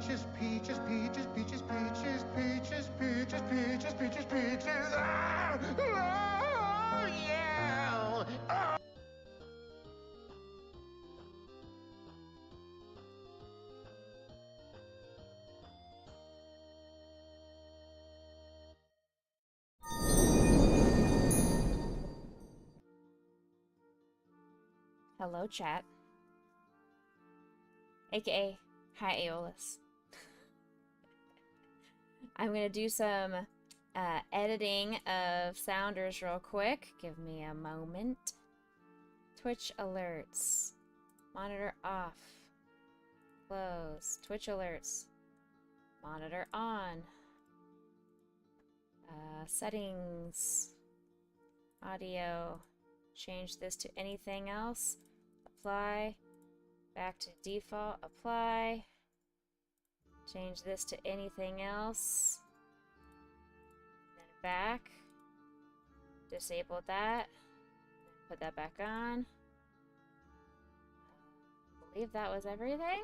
peaches, peaches, peaches, peaches, peaches, peaches, peaches, peaches, peaches, peaches. Ah! Oh, yeah! Oh. Hello, chat. AKA, hi, Aeolus. I'm gonna do some editing of sounders real quick. Give me a moment. Twitch alerts. Monitor off. Close. Twitch alerts. Monitor on. Settings. Audio. Change this to anything else. Apply. Back to default. Apply. Change this to anything else. Then back. Disable that. Put that back on. I believe that was everything.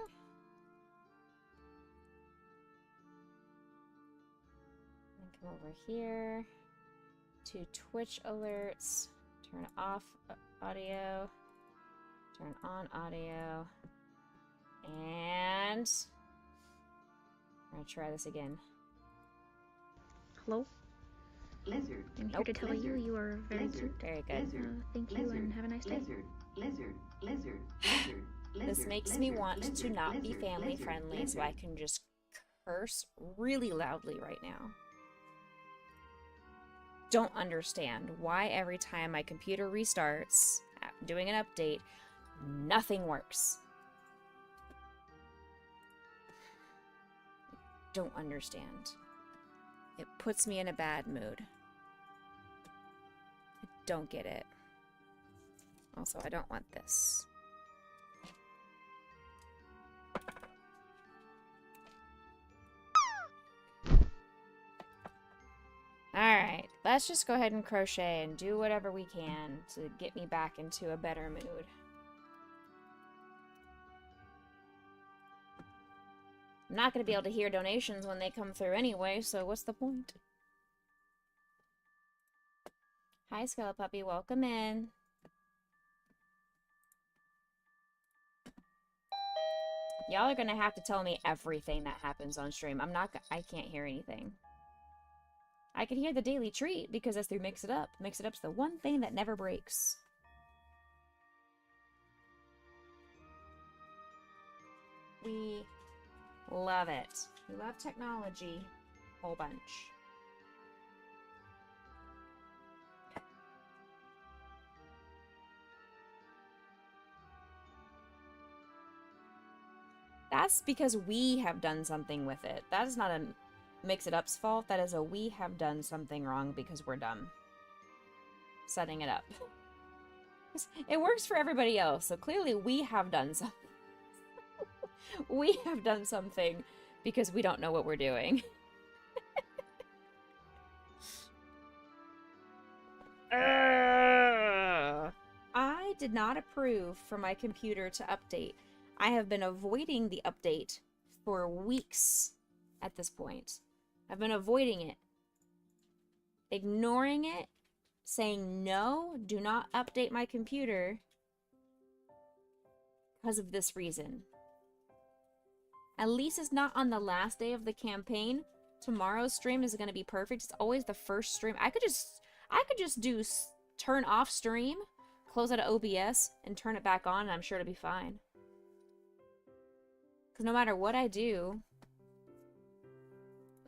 And come over here to Twitch alerts. Turn off audio. Turn on audio. And I'm gonna try this again. Hello? Lizard. I'm here to tell you you are very cute. Very good. Thank you and have a nice day. Lizard. This makes me want to not be family friendly, so I can just curse really loudly right now. Don't understand why every time my computer restarts, doing an update, nothing works. Don't understand. It puts me in a bad mood. I don't get it. Also, I don't want this. Alright, let's just go ahead and crochet and do whatever we can to get me back into a better mood. I'm not going to be able to hear donations when they come through anyway, so what's the point? Hi, Skelepuppy, welcome in. Y'all are going to have to tell me everything that happens on stream. I can't hear anything. I can hear the daily treat because that's through Mix It Up. Mix It Up's the one thing that never breaks. We love it. We love technology. Whole bunch. That's because we have done something with it. That is not a Mix It Up's fault. That is a we have done something wrong because we're dumb. Setting it up. It works for everybody else, so clearly we have done something. We have done something because we don't know what we're doing. I did not approve for my computer to update. I have been avoiding the update for weeks at this point. I've been avoiding it. Ignoring it. Saying no, do not update my computer. Because of this reason. At least it's not on the last day of the campaign. Tomorrow's stream is going to be perfect. It's always the first stream. I could just do turn off stream, close out of OBS, and turn it back on, and I'm sure it'll be fine. Because no matter what I do...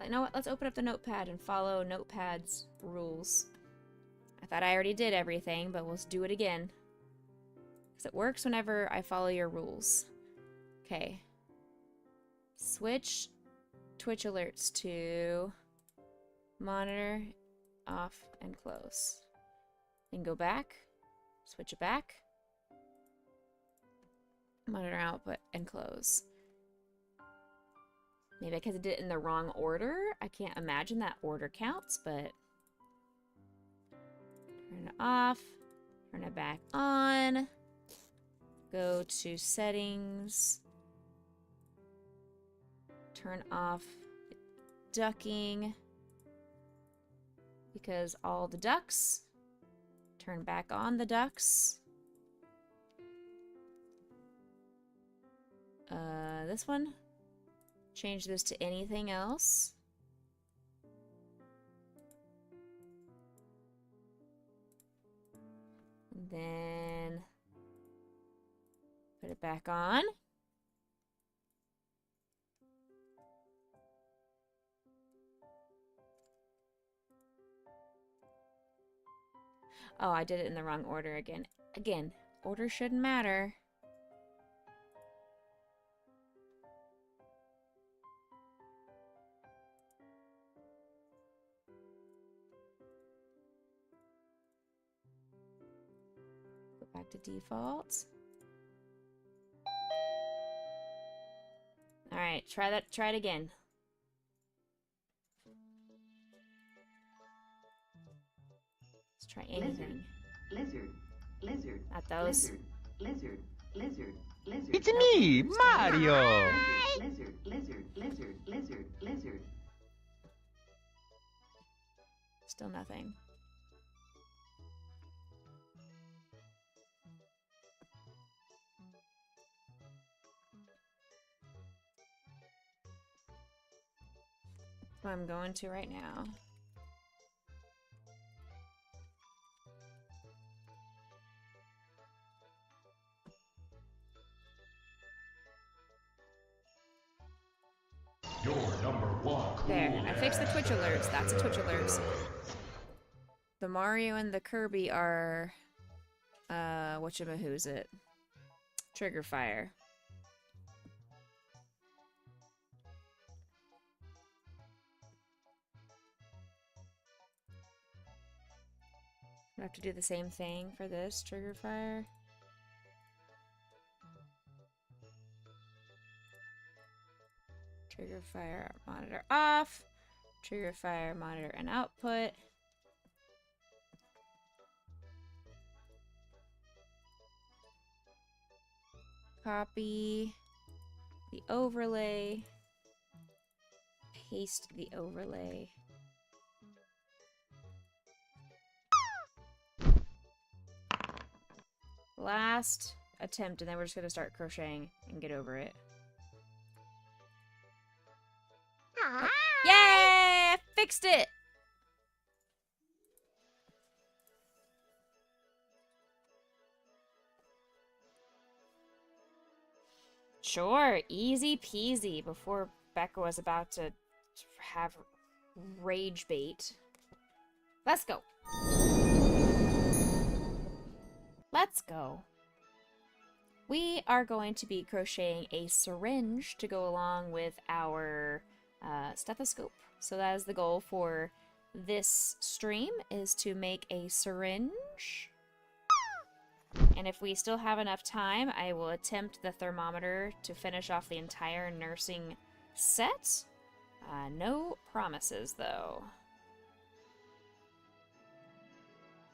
You know what? Let's open up the notepad and follow Notepad's rules. I thought I already did everything, but we'll do it again. Because it works whenever I follow your rules. Okay. Switch Twitch alerts to monitor, off, and close. Then go back. Switch it back. Monitor output and close. Maybe because I did it in the wrong order. I can't imagine that order counts, but... Turn it off. Turn it back on. Go to settings. Turn off ducking because all the ducks. Turn back on the ducks. This one. Change this to anything else. And then put it back on. Oh, I did it in the wrong order again. Again, order shouldn't matter. Go back to default. All right, try it again. Try anything. Lizard, lizard, Not those. lizard, lizard, lizard. It's me, Mario! Lizard, lizard, lizard, lizard, lizard. Still nothing. That's what I'm going to right now. You're number one. Cool There, I fixed the Twitch alerts. That's a Twitch alerts. The Mario and the Kirby are, whatchamahoo's it? Trigger fire. I have to do the same thing for this trigger fire. Trigger fire monitor off. Trigger fire monitor and output. Copy the overlay. Paste the overlay. Last attempt, and then we're just gonna start crocheting and get over it. Oh. Yay! I fixed it! Sure, easy peasy before Becca was about to have rage bait. Let's go. Let's go. We are going to be crocheting a syringe to go along with our stethoscope. So that is the goal for this stream, is to make a syringe. And if we still have enough time, I will attempt the thermometer to finish off the entire nursing set. No promises, though.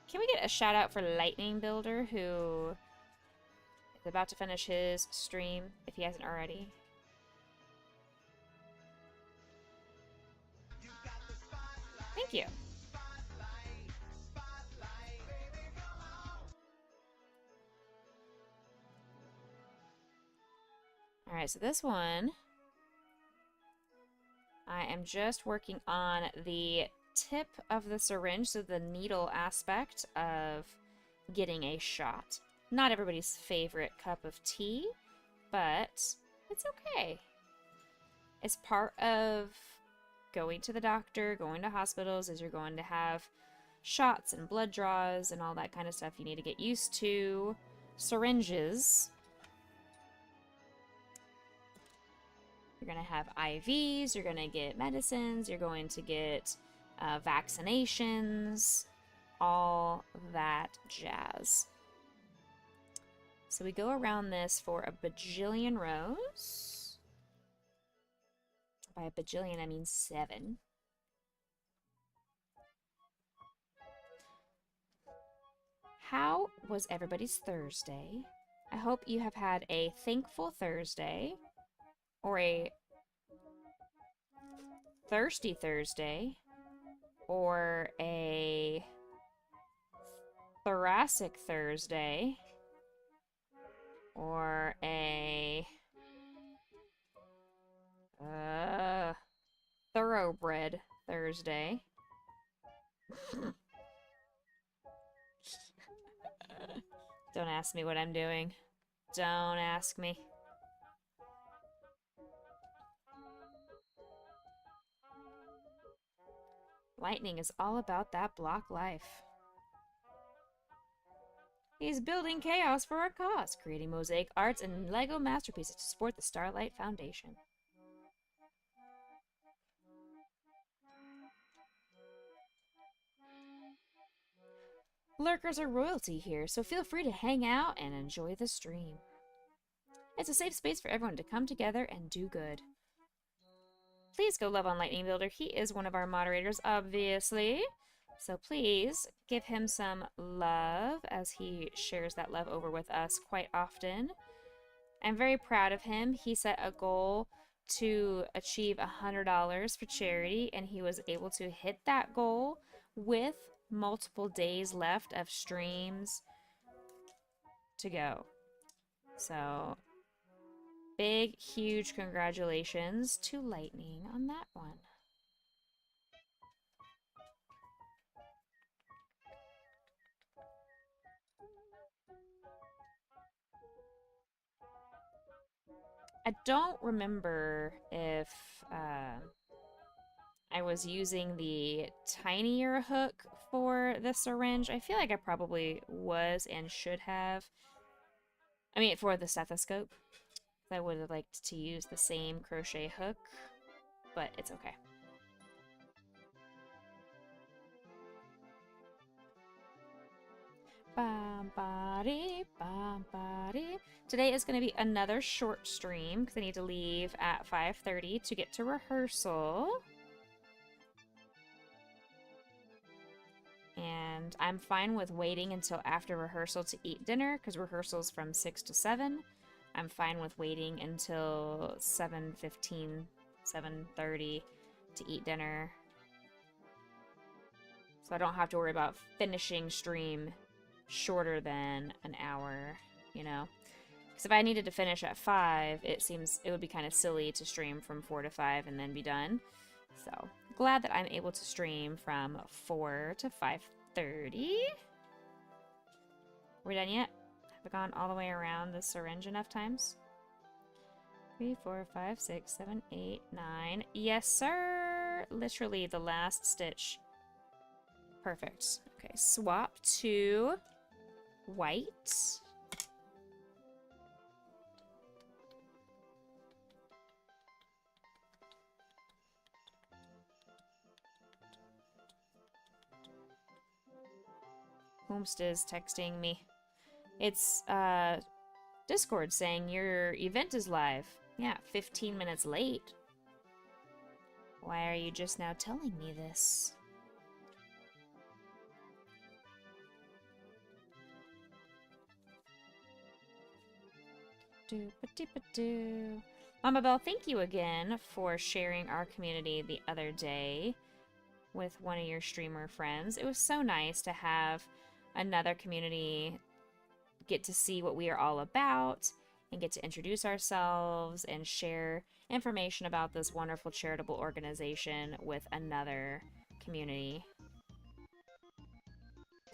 Can we get a shout out for Lightning Builder, who is about to finish his stream, if he hasn't already? Thank you. Alright, so this one, I am just working on the tip of the syringe, so the needle aspect of getting a shot. Not everybody's favorite cup of tea, but it's okay. It's part of going to the doctor, going to hospitals, is you're going to have shots and blood draws and all that kind of stuff. You need to get used to syringes. You're going to have IVs, you're going to get medicines, you're going to get vaccinations, all that jazz. So we go around this for a bajillion rows. By a bajillion, I mean 7. How was everybody's Thursday? I hope you have had a thankful Thursday, or a Thirsty Thursday, or a Thoracic Thursday, or a Thoroughbred Thursday. Don't ask me what I'm doing. Don't ask me. Lightning is all about that block life. He's building chaos for a cause, creating mosaic arts and Lego masterpieces to support the Starlight Foundation. Lurkers are royalty here, so feel free to hang out and enjoy the stream. It's a safe space for everyone to come together and do good. Please go love on Lightning Builder. He is one of our moderators, obviously. So please give him some love as he shares that love over with us quite often. I'm very proud of him. He set a goal to achieve $100 for charity, and he was able to hit that goal with multiple days left of streams to go. So big, huge congratulations to Lightning on that one. I don't remember if I was using the tinier hook for the syringe. I feel like I probably was and should have. I mean, for the stethoscope. I would have liked to use the same crochet hook, but it's okay. Bam, body, bam, body. Today is going to be another short stream because I need to leave at 5:30 to get to rehearsal. And I'm fine with waiting until after rehearsal to eat dinner because rehearsal's from 6 to 7. I'm fine with waiting until 7:15, 7:30 to eat dinner. So I don't have to worry about finishing stream shorter than an hour, you know? Because if I needed to finish at 5, it would be kind of silly to stream from 4 to 5 and then be done. So glad that I'm able to stream from 4 to 5:30. Are we done yet? Have I gone all the way around the syringe enough times? 3, 4, 5, 6, 7, 8, 9. Yes, sir! Literally the last stitch. Perfect. Okay, swap to white. Homest is texting me. It's Discord saying your event is live. Yeah, 15 minutes late. Why are you just now telling me this? Do-ba-dee-ba-doo. Mama Bell, thank you again for sharing our community the other day with one of your streamer friends. It was so nice to have another community get to see what we are all about and get to introduce ourselves and share information about this wonderful charitable organization with another community.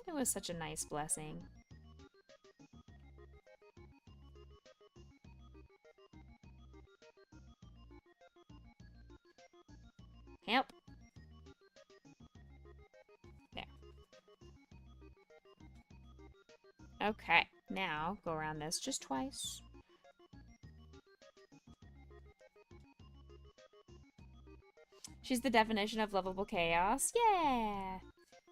It was such a nice blessing. Yep. There. Okay, now go around this just twice. She's the definition of lovable chaos. Yeah!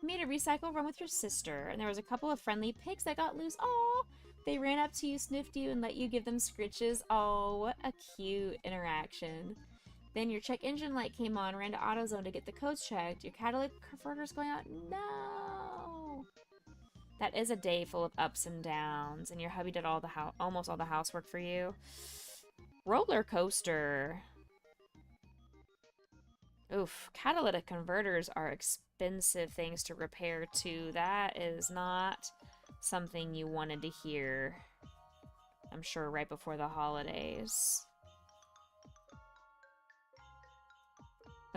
You made a recycle run with your sister, and there was a couple of friendly pigs that got loose. Oh, they ran up to you, sniffed you, and let you give them scritches. Oh, what a cute interaction. Then your check engine light came on, ran to AutoZone to get the codes checked. Your catalytic converter's going out. No! That is a day full of ups and downs, and your hubby did almost all the housework for you. Roller coaster. Oof, catalytic converters are expensive things to repair too. That is not something you wanted to hear, I'm sure, right before the holidays.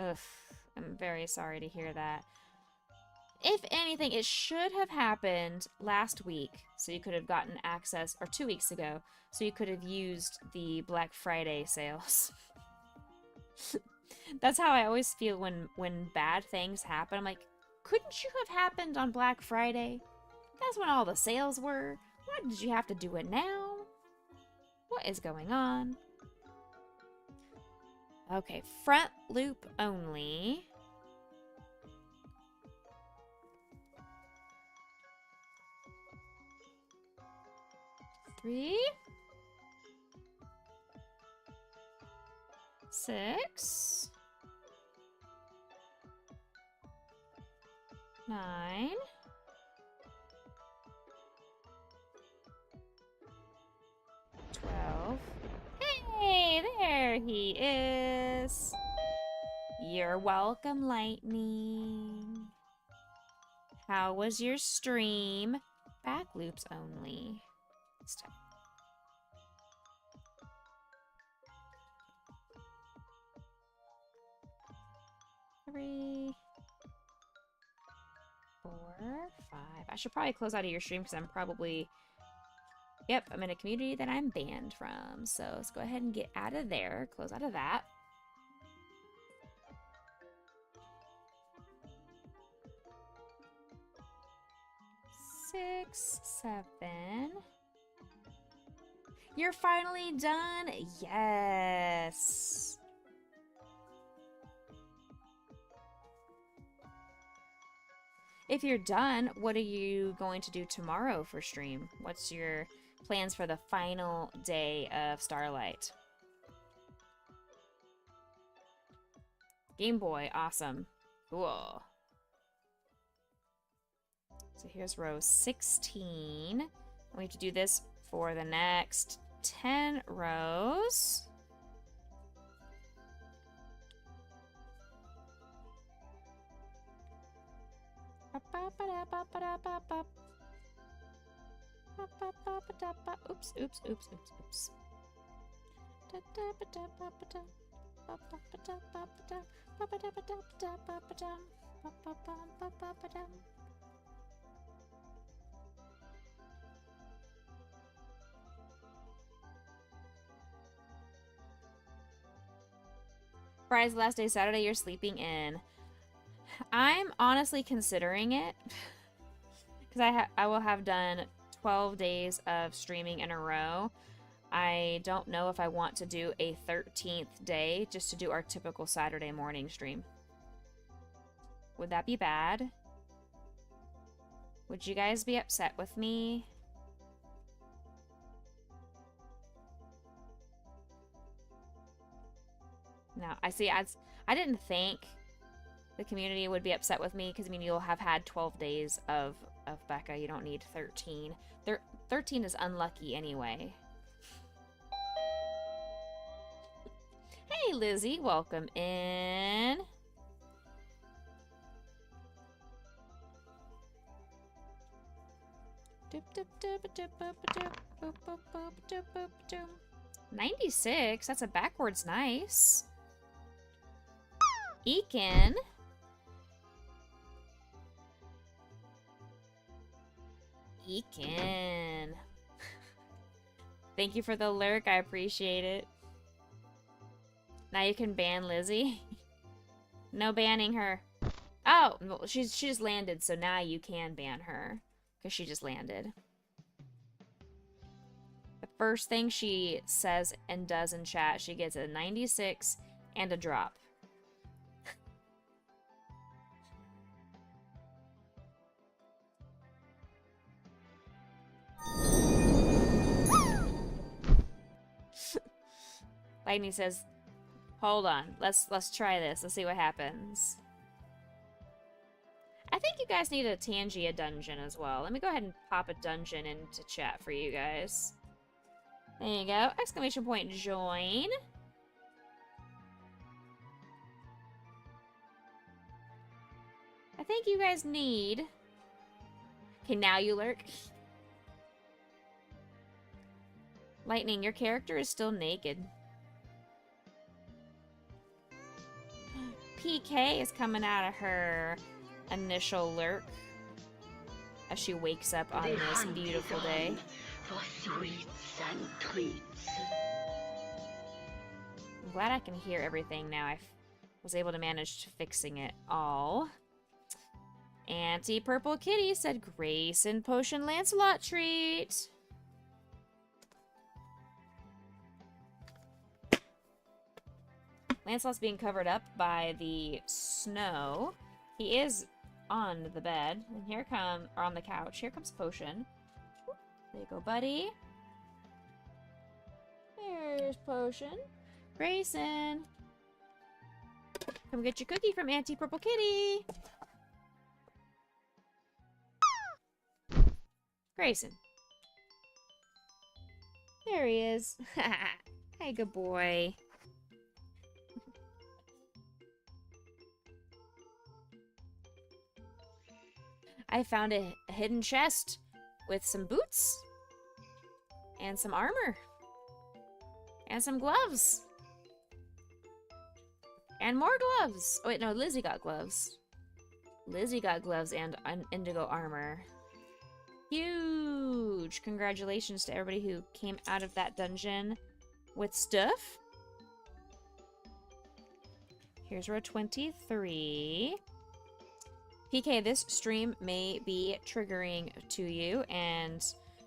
Ugh, I'm very sorry to hear that. If anything, it should have happened last week, so you could have gotten access, or 2 weeks ago, so you could have used the Black Friday sales. That's how I always feel when bad things happen. I'm like, couldn't you have happened on Black Friday? That's when all the sales were. Why did you have to do it now? What is going on? Okay, front loop only. Three. 6. 9. 12. Hey, there he is. You're welcome, Lightning. How was your stream? Back loops only. This time. 3, 4, 5. I should probably close out of your stream because I'm probably... Yep, I'm in a community that I'm banned from. So let's go ahead and get out of there. Close out of that. Six, 7. You're finally done? Yes. If you're done, what are you going to do tomorrow for stream? What's your plans for the final day of Starlight? Game Boy, awesome. Cool. So here's row 16. We have to do this for the next 10 rows. Oops, oops, oops, oops, oops. Friday's the last day, Saturday you're sleeping in. I'm honestly considering it because I will have done 12 days of streaming in a row. I don't know if I want to do a 13th day just to do our typical Saturday morning stream. Would that be bad? Would you guys be upset with me? No, I see. I didn't think the community would be upset with me because, I mean, you'll have had 12 days of Becca. You don't need 13. 13 is unlucky anyway. Hey, Lizzie. Welcome in. $96. That's a backwards nice. Ekin. Ekin. Thank you for the lurk. I appreciate it. Now you can ban Lizzie. No banning her. Oh, well, she just landed, so now you can ban her because she just landed. The first thing she says and does in chat, she gets a 96 and a drop. Lightning says, hold on, let's try this. Let's see what happens. I think you guys need a Tangia dungeon as well. Let me go ahead and pop a dungeon into chat for you guys. There you go. Exclamation point join. I think you guys need... Okay, now you lurk. Lightning, your character is still naked. PK is coming out of her initial lurk as she wakes up on this beautiful day. For sweets and treats. I'm glad I can hear everything now. I was able to manage to fixing it all. Auntie Purple Kitty said Grace and Potion Lancelot treat. Lancelot's being covered up by the snow. He is on the bed. And here come, or on the couch. Here comes Potion. There you go, buddy. There's Potion. Grayson. Come get your cookie from Auntie Purple Kitty. Grayson. There he is. Hey, good boy. I found a hidden chest with some boots and some armor and some gloves and more gloves. Oh wait, no, Lizzie got gloves. Lizzie got gloves and an indigo armor. Huge! Congratulations to everybody who came out of that dungeon with stuff. Here's row 23. PK, this stream may be triggering to you and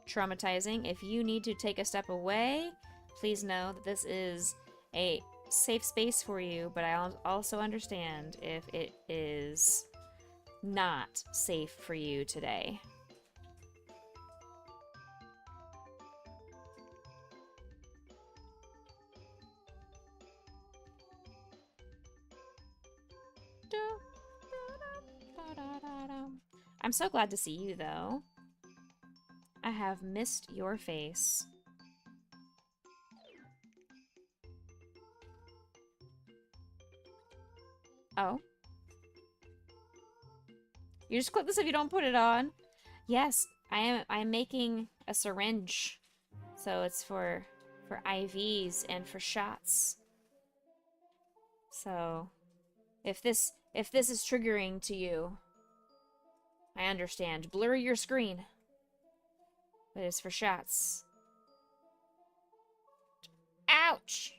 traumatizing. If you need to take a step away, please know that this is a safe space for you, but I also understand if it is not safe for you today. I'm so glad to see you, though. I have missed your face. Oh. You just click this if you don't put it on. Yes, I'm making a syringe. So it's for IVs and for shots. So if this is triggering to you, I understand. Blur your screen. But it's for shots. Ouch!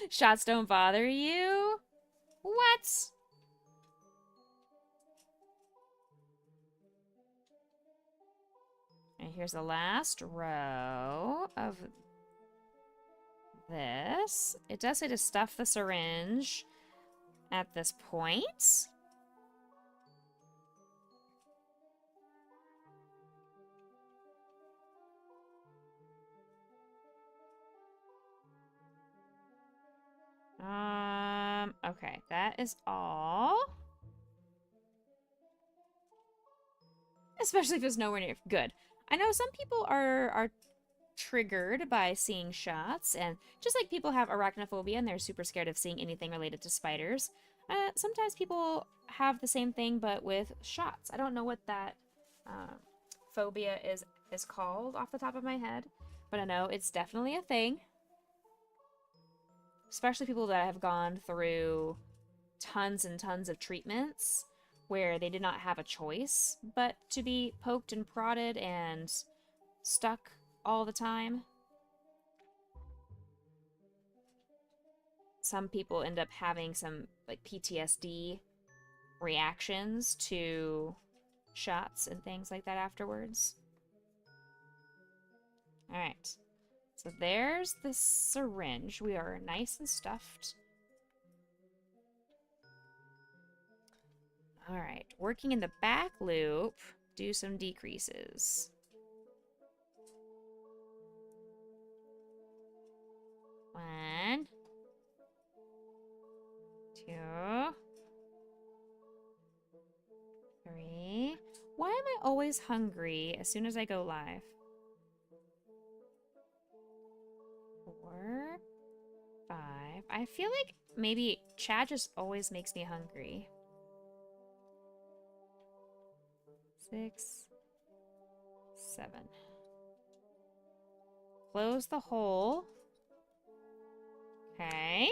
Shots don't bother you? What? And here's the last row of this. It does say to stuff the syringe at this point. Okay, that is all. Especially if it's nowhere near good. I know some people are triggered by seeing shots, and just like people have arachnophobia and they're super scared of seeing anything related to spiders, sometimes people have the same thing but with shots. I don't know what that phobia is called off the top of my head, but I know it's definitely a thing. Especially people that have gone through tons and tons of treatments where they did not have a choice but to be poked and prodded and stuck all the time. Some people end up having some like PTSD reactions to shots and things like that afterwards. All right. So there's the syringe. We are nice and stuffed. All right, working in the back loop, do some decreases. 1, 2, 3. Why am I always hungry as soon as I go live? 4, 5. I feel like maybe Chad just always makes me hungry. 6, 7. Close the hole. Okay.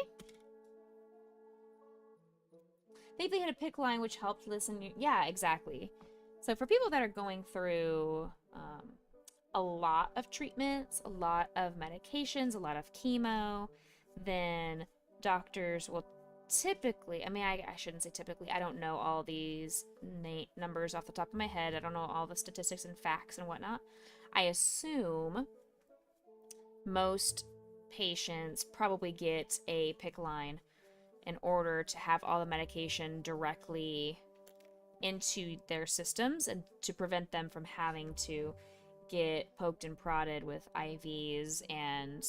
Thankfully, hit a pick line, which helped listen. Yeah, exactly. So for people that are going through a lot of treatments, a lot of medications, a lot of chemo, then doctors will typically, I mean, I shouldn't say typically, I don't know all these numbers off the top of my head. I don't know all the statistics and facts and whatnot. I assume most patients probably get a PICC line in order to have all the medication directly into their systems and to prevent them from having to get poked and prodded with IVs and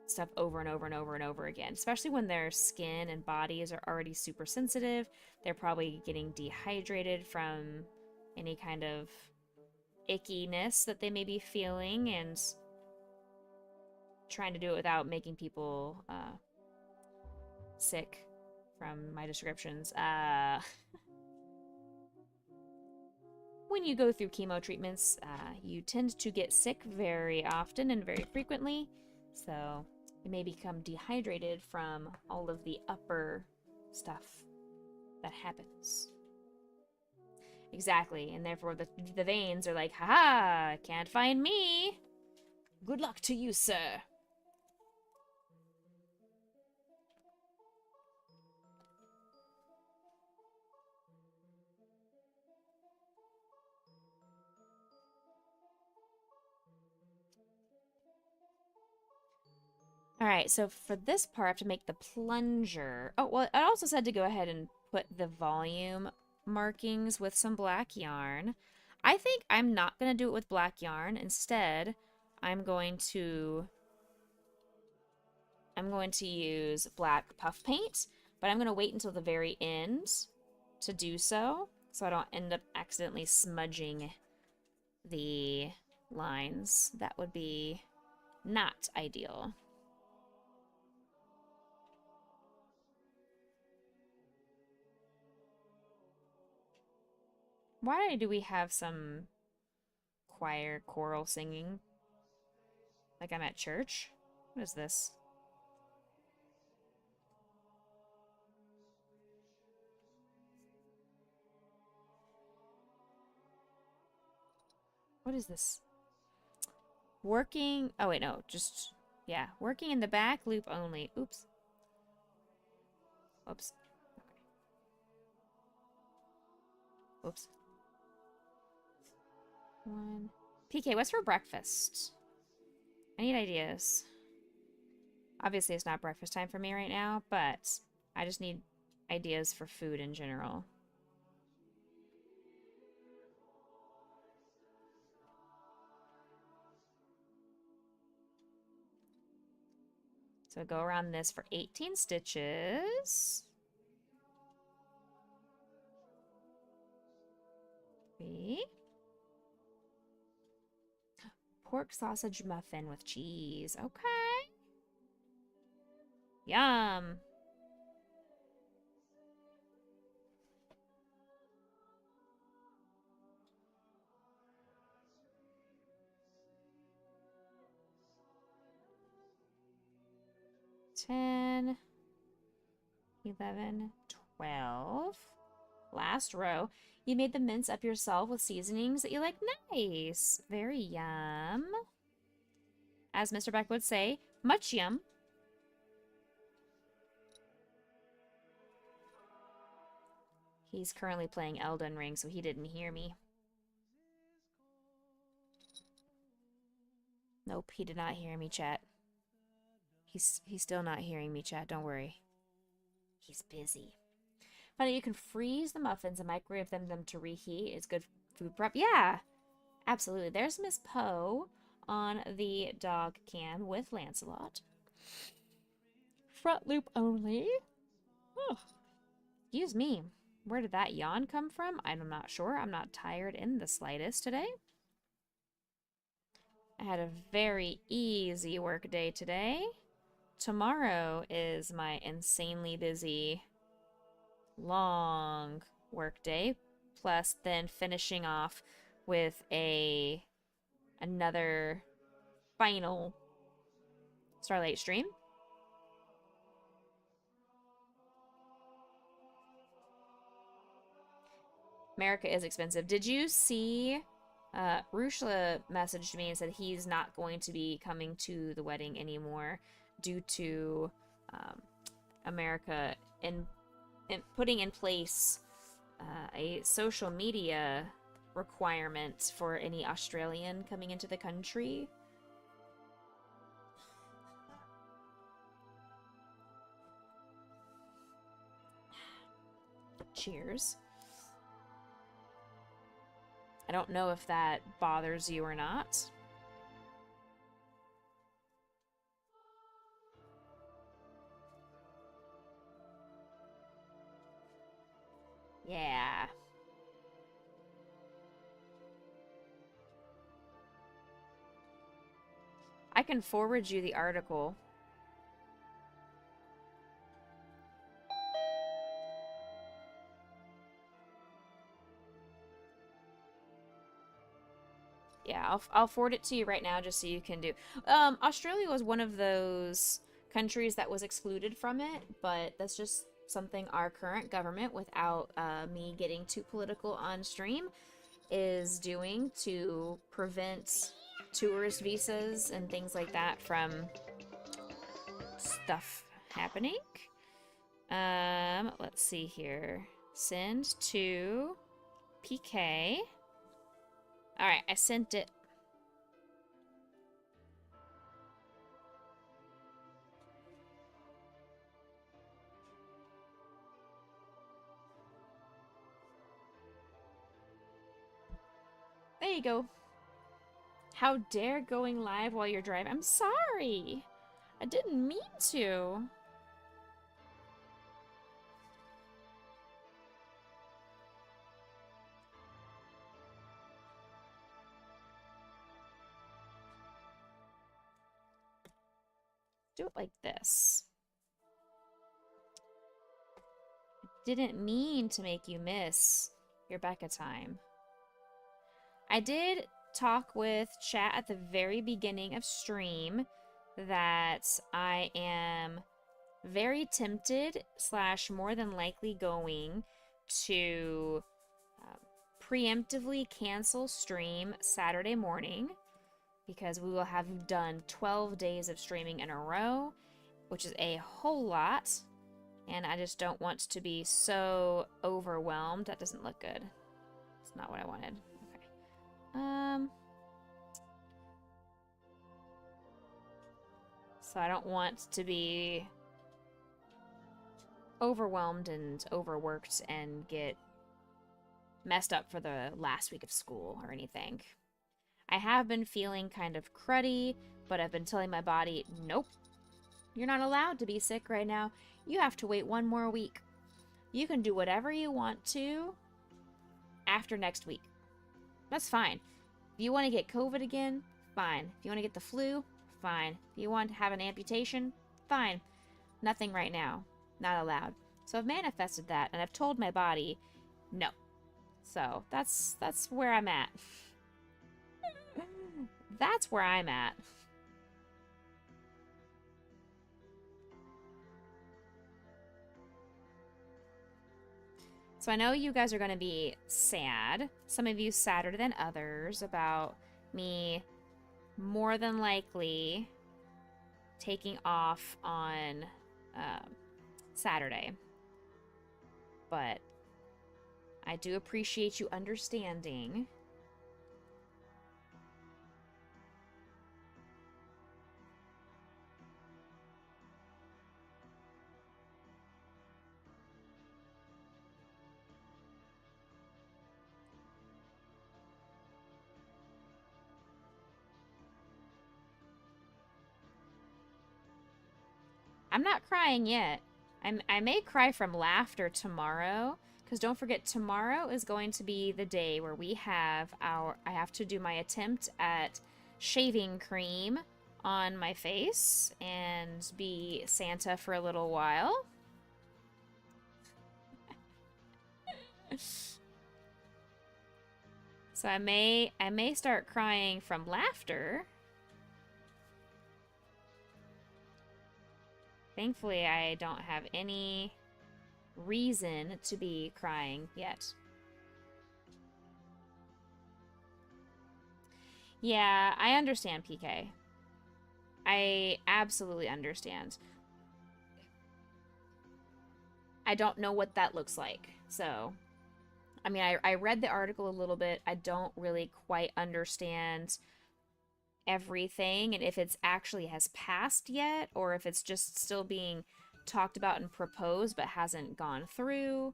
stuff over and over and over and over again, especially when their skin and bodies are already super sensitive. They're probably getting dehydrated from any kind of ickiness that they may be feeling and trying to do it without making people sick from my descriptions. When you go through chemo treatments, you tend to get sick very often and very frequently, so you may become dehydrated from all of the upper stuff that happens. Exactly, and therefore the veins are like, haha, can't find me. Good luck to you, sir. Alright, so for this part, I have to make the plunger. Oh, well, I also said to go ahead and put the volume markings with some black yarn. I think I'm not going to do it with black yarn. Instead, I'm going to use black puff paint, but I'm going to wait until the very end to do so I don't end up accidentally smudging the lines. That would be not ideal. Why do we have some choral singing? Like I'm at church? What is this? What is this? Working... Oh, wait, no. Just... Yeah. Working in the back loop only. Oops. Oops. Okay. Oops. 1. PK, what's for breakfast? I need ideas. Obviously, it's not breakfast time for me right now, but I just need ideas for food in general. So go around this for 18 stitches. 3. Pork sausage muffin with cheese. Okay. Yum. $10, $11, $12. Last row. You made the mince up yourself with seasonings that you like. Nice. Very yum. As Mr. Beck would say, much yum. He's currently playing Elden Ring, so he didn't hear me. Nope, he did not hear me, chat. He's still not hearing me, chat. Don't worry. He's busy. Funny, you can freeze the muffins and microwave them to reheat. It's good food prep. Yeah, absolutely. There's Miss Poe on the dog cam with Lancelot. Front loop only. Oh, excuse me. Where did that yawn come from? I'm not sure. I'm not tired in the slightest today. I had a very easy work day today. tomorrow is my insanely busy, long work day, plus then finishing off with another final Starlight stream. America is expensive. Did you see Rushla messaged me and said he's not going to be coming to the wedding anymore due to America in putting in place a social media requirement for any Australian coming into the country. Cheers. I don't know if that bothers you or not. Yeah. I can forward you the article. Yeah, I'll forward it to you right now just so you can do. Australia was one of those countries that was excluded from it, but that's just something our current government, without me getting too political on stream, is doing to prevent tourist visas and things like that from stuff happening. Let's see here. Send to PK. Alright, I sent it. There you go. How dare going live while you're driving? I'm sorry. I didn't mean to. Do it like this. I didn't mean to make you miss your Becca time. I did talk with chat at the very beginning of stream that I am very tempted / more than likely going to preemptively cancel stream Saturday morning, because we will have done 12 days of streaming in a row, which is a whole lot, and I just don't want to be so overwhelmed. That doesn't look good. It's not what I wanted. Okay. So I don't want to be overwhelmed and overworked and get messed up for the last week of school or anything. I have been feeling kind of cruddy, but I've been telling my body, nope, you're not allowed to be sick right now. You have to wait one more week. You can do whatever you want to after next week. That's fine. If you want to get COVID again, fine. If you want to get the flu, fine. If you want to have an amputation, fine. Nothing right now. Not allowed. So I've manifested that, and I've told my body, no. So that's where I'm at. That's where I'm at. So I know you guys are going to be sad. Some of you sadder than others about me more than likely taking off on Saturday. But I do appreciate you understanding. I'm not crying yet. I may cry from laughter tomorrow, because don't forget, tomorrow is going to be the day where we have I have to do my attempt at shaving cream on my face and be Santa for a little while. So I may start crying from laughter. Thankfully, I don't have any reason to be crying yet. Yeah, I understand, PK. I absolutely understand. I don't know what that looks like, so... I mean, I read the article a little bit. I don't really quite understand everything, and if it's actually has passed yet, or if it's just still being talked about and proposed but hasn't gone through.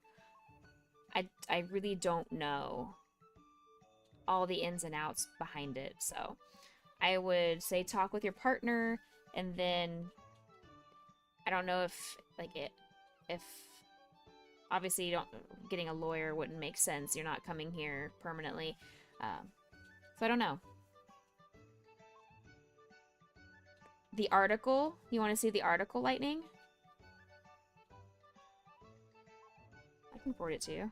I really don't know all the ins and outs behind it, so I would say talk with your partner, and then I don't know if obviously you don't, getting a lawyer wouldn't make sense. You're not coming here permanently, so I don't know. The article, you want to see the article, Lightning? I can forward it to you.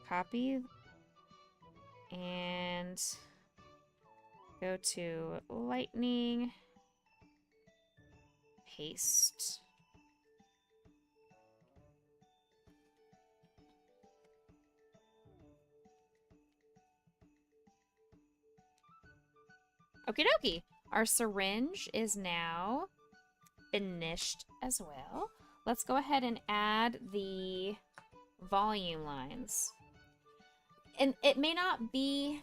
Copy and go to Lightning, paste. Okie dokie. Our syringe is now finished as well. Let's go ahead and add the volume lines. And it may not be,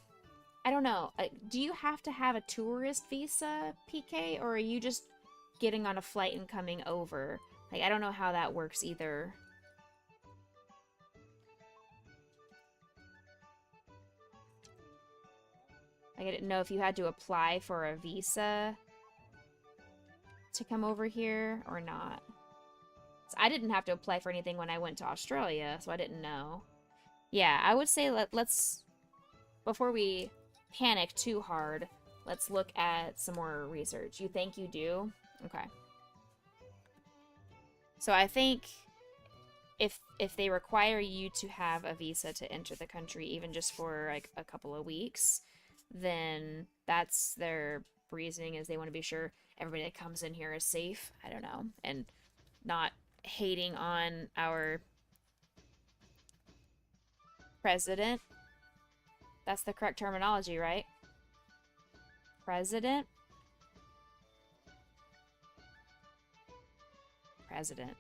I don't know, do you have to have a tourist visa, PK, or are you just getting on a flight and coming over? Like, I don't know how that works either. I didn't know if you had to apply for a visa to come over here or not. So I didn't have to apply for anything when I went to Australia, so I didn't know. Yeah, I would say let's, before we panic too hard, let's look at some more research. You think you do? Okay. So I think if they require you to have a visa to enter the country, even just for like a couple of weeks, then that's their reasoning, is they want to be sure everybody that comes in here is safe. I don't know. And not hating on our president. That's the correct terminology, right? President? President.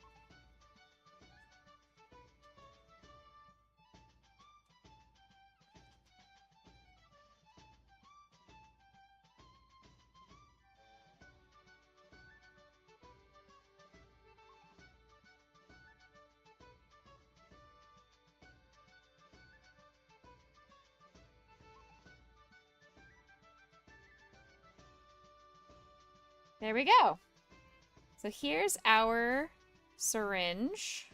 There we go. So here's our syringe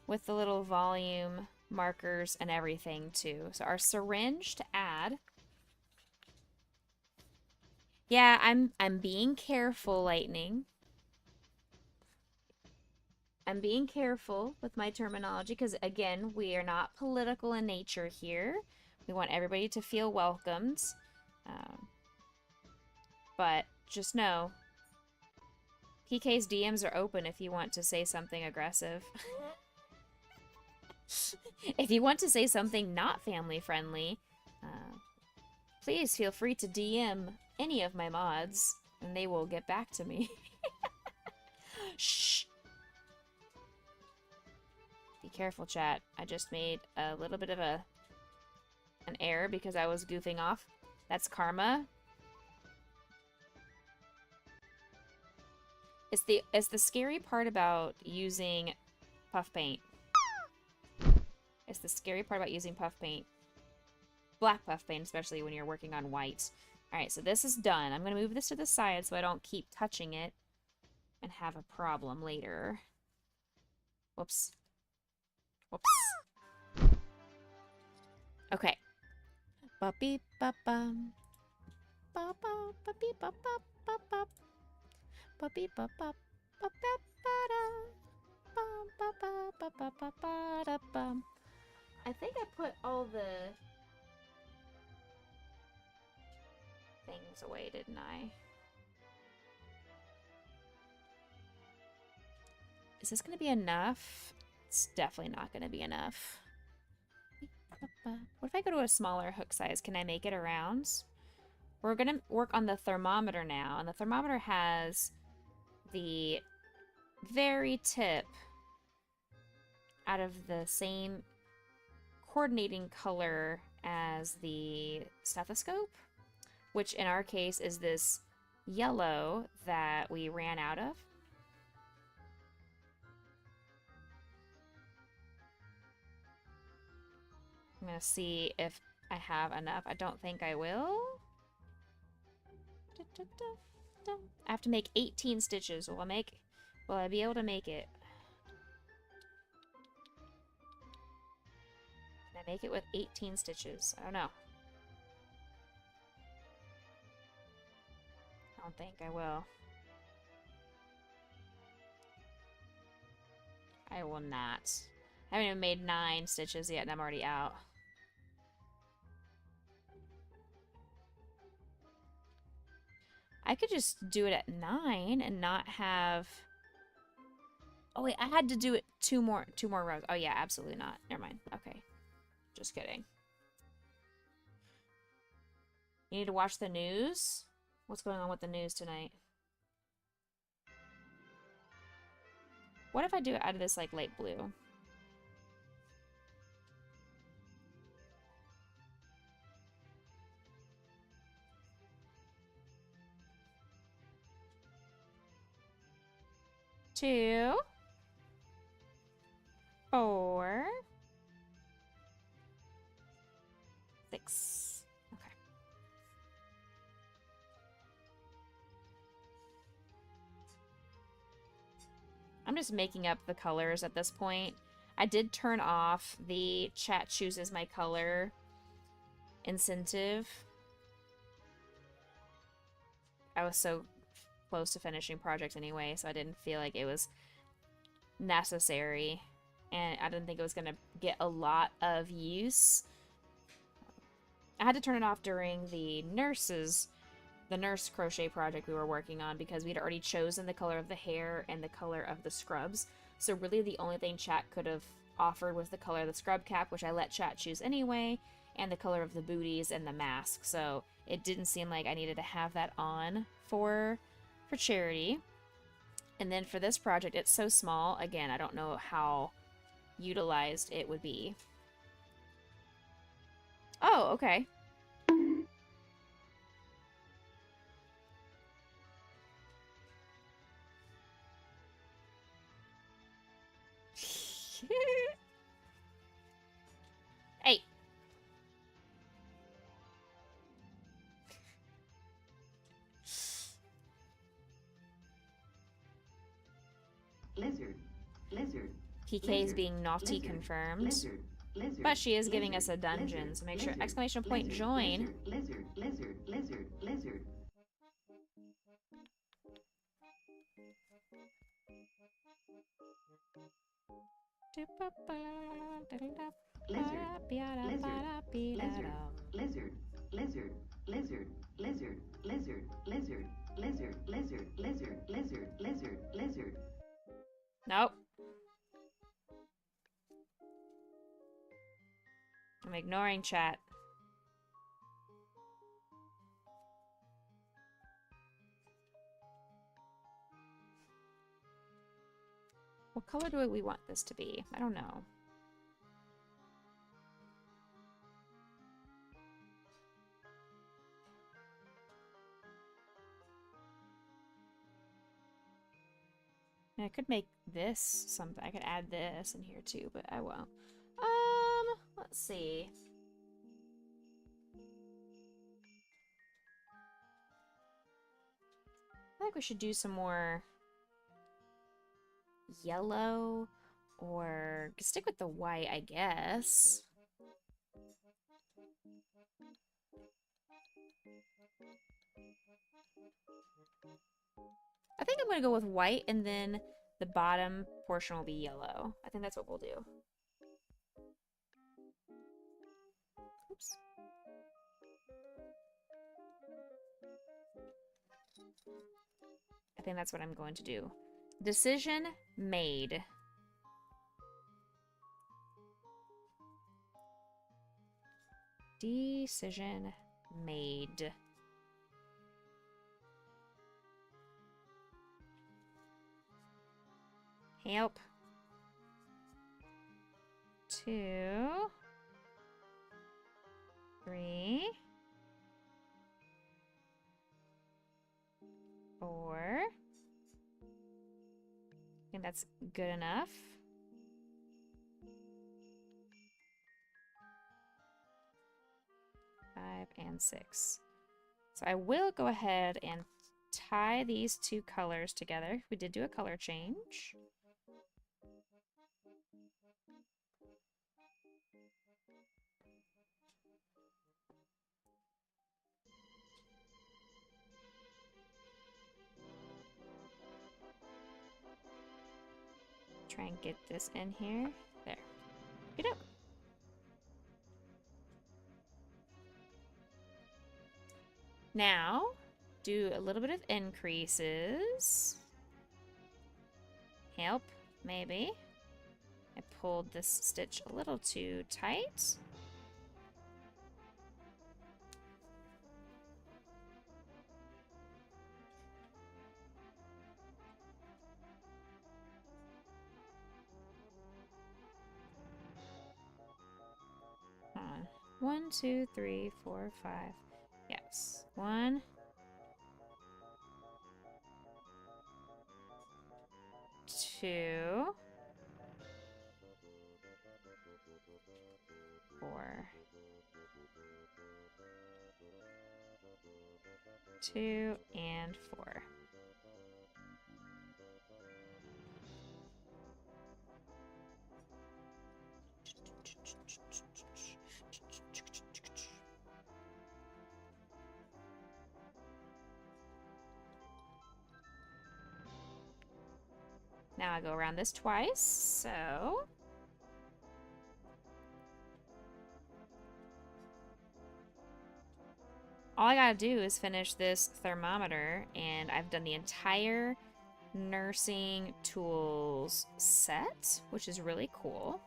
with the little volume markers and everything too. So our syringe to add. Yeah, I'm being careful, Lightning. I'm being careful with my terminology because, again, we are not political in nature here. We want everybody to feel welcomed. But just know, PK's DMs are open if you want to say something aggressive. If you want to say something not family friendly, please feel free to DM any of my mods, and they will get back to me. Shh. Be careful, chat. I just made a little bit of an error because I was goofing off. That's karma. It's the scary part about using puff paint. It's the scary part about using puff paint. black puff paint, especially when you're working on white. Alright, so this is done. I'm going to move this to the side so I don't keep touching it and have a problem later. Whoops. Whoops. Okay. Ba-beep ba-bum. Ba-ba ba-beep ba-bop ba-bop. Ba-beep ba-bop ba-bop-ba-da. Ba-ba-ba-ba-ba-ba-ba-da-bum. I think I put all the things away, didn't I? Is this going to be enough? It's definitely not going to be enough. What if I go to a smaller hook size? Can I make it around? We're going to work on the thermometer now, and the thermometer has the very tip out of the same coordinating color as the stethoscope, which in our case is this yellow that we ran out of. I'm gonna see if I have enough. I don't think I will. I have to make 18 stitches. Will I be able to make it? Can I make it with 18 stitches? I don't know. I don't think I will. I will not. I haven't even made 9 stitches yet and I'm already out. I could just do it at 9 and not have... Oh wait, I had to do it two more rows. Oh yeah, absolutely not. Never mind. Okay. Just kidding. You need to watch the news? What's going on with the news tonight? What if I do it out of this like light blue? Two, 4, 6. Okay. I'm just making up the colors at this point. I did turn off the chat chooses my color incentive. I was so close to finishing project anyway, so I didn't feel like it was necessary, and I didn't think it was gonna get a lot of use. I had to turn it off during the nurse crochet project we were working on because we'd already chosen the color of the hair and the color of the scrubs, so really the only thing chat could have offered was the color of the scrub cap, which I let chat choose anyway, and the color of the booties and the mask, so it didn't seem like I needed to have that on for charity. And then for this project, it's so small, again, I don't know how utilized it would be. Oh, okay. Hey. Lizard, lizard. PK is lizard, being naughty lizard, confirmed. Lizard, lizard, But she is giving us a lizard, dungeon, lizard, so make sure lizard, exclamation point lizard, join. Lizard, lizard, lizard, lizard, lizard, lizard, lizard, lizard, lizard, lizard, lizard, lizard, lizard, lizard, lizard, lizard. Nope. I'm ignoring chat. What color do we want this to be? I don't know. I could make this something. I could add this in here too, but I won't. Let's see. feel like we should do some more yellow, or stick with the white, I guess. I think I'm going to go with white, and then the bottom portion will be yellow. I think that's what we'll do. Oops. I think that's what I'm going to do. Decision made. Decision made. Help. 2, 3, 4. I think that's good enough. 5 and 6. So I will go ahead and tie these two colors together. We did do a color change. Try and get this in here. There. Get up. Now, do a little bit of increases. Help, maybe. I pulled this stitch a little too tight. Hold on. 1, 2, 3, 4, 5. Yes. 1, 2, 4, 2 and 4. Now I go around this twice, so all I gotta do is finish this thermometer, and I've done the entire nursing tools set, which is really cool.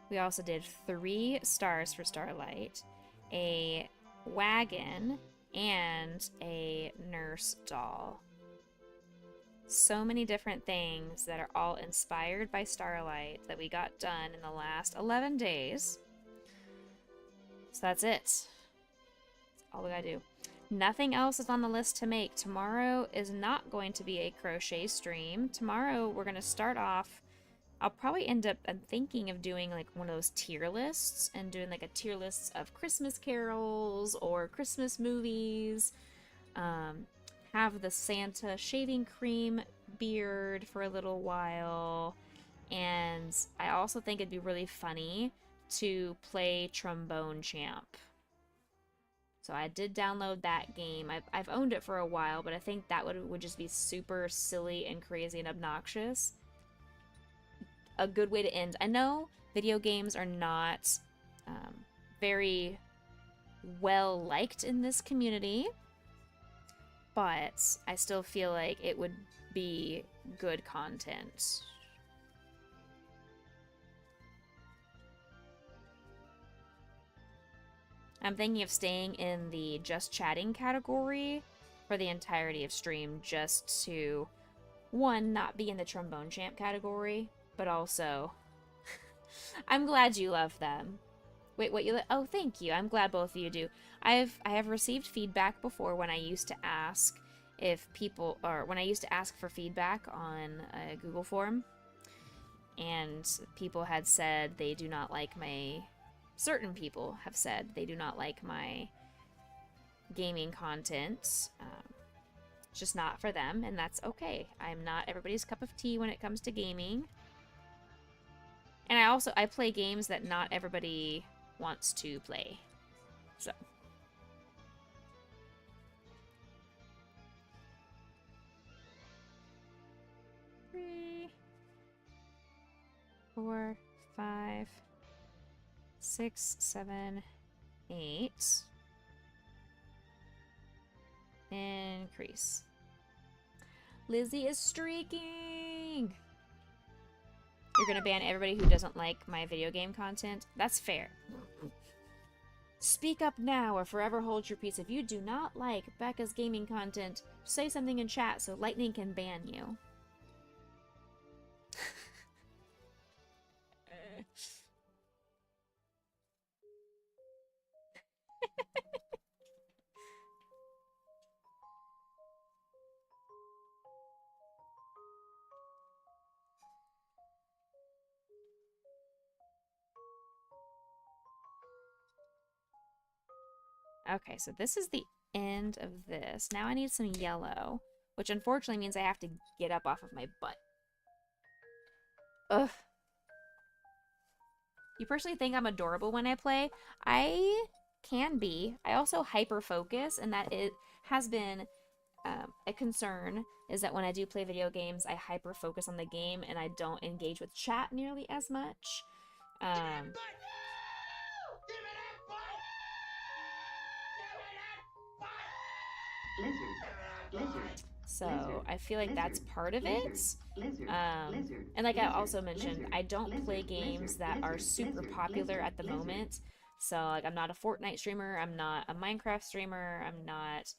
We also did 3 stars for Starlight, a wagon, and a nurse doll. So many different things that are all inspired by Starlight that we got done in the last 11 days. So that's it. That's all we gotta do. Nothing else is on the list to make. Tomorrow is not going to be a crochet stream. Tomorrow we're gonna start off, I'll probably end up, I'm thinking of doing like one of those tier lists and doing like a tier list of Christmas carols or Christmas movies. Have the Santa shaving cream beard for a little while. And I also think it'd be really funny to play Trombone Champ. So I did download that game. I've owned it for a while, but I think that would just be super silly and crazy and obnoxious. A good way to end. I know video games are not very well liked in this community, but I still feel like it would be good content. I'm thinking of staying in the just chatting category for the entirety of stream, just to, one, not be in the Trombone Champ category, but also, I'm glad you love them. Wait, what you? Oh, thank you. I'm glad both of you do. I have received feedback before when I used to ask if people, or when I used to ask for feedback on a Google form, and people had said they do not like my. Certain people have said they do not like my gaming content. It's just not for them, and that's okay. I'm not everybody's cup of tea when it comes to gaming. And I play games that not everybody wants to play. So. 3, 4, 5, 6, 7, 8. Increase. Lizzie is streaking! You're gonna ban everybody who doesn't like my video game content? That's fair. Speak up now or forever hold your peace. If you do not like Becca's gaming content, say something in chat so Lightning can ban you. Okay, so this is the end of this. Now I need some yellow, which unfortunately means I have to get up off of my butt. Ugh. You personally think I'm adorable when I play? I can be. I also hyper-focus, and that it has been a concern, is that when I do play video games, I hyper-focus on the game, and I don't engage with chat nearly as much. So I feel like that's part of it. And like I also mentioned, I don't play games that are super popular at the moment. So like I'm not a Fortnite streamer, I'm not a Minecraft streamer, I'm not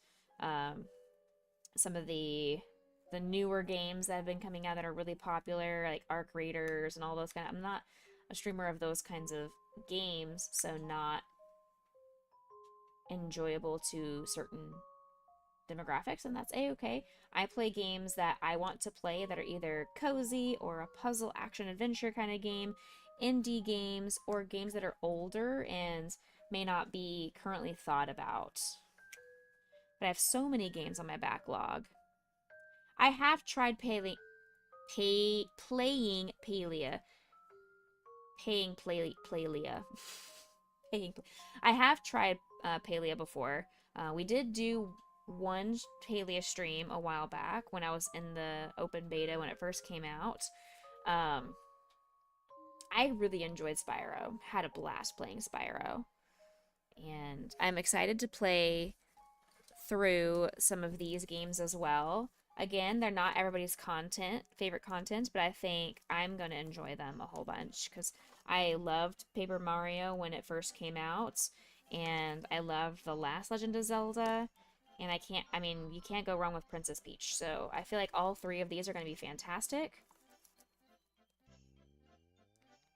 some of the newer games that have been coming out that are really popular, like Arc Raiders and all those kind of, I'm not a streamer of those kinds of games, so not enjoyable to certain demographics, and that's a-okay. I play games that I want to play that are either cozy or a puzzle action adventure kind of game, indie games, or games that are older and may not be currently thought about. But I have so many games on my backlog. I have tried playing Palia. I have tried Palia before. We did do one Palia stream a while back when I was in the open beta when it first came out. I really enjoyed Spyro. Had a blast playing Spyro. And I'm excited to play through some of these games as well. Again, they're not everybody's favorite content, but I think I'm going to enjoy them a whole bunch because I loved Paper Mario when it first came out, and I loved the last Legend of Zelda, and you can't go wrong with Princess Peach, so I feel like all three of these are going to be fantastic.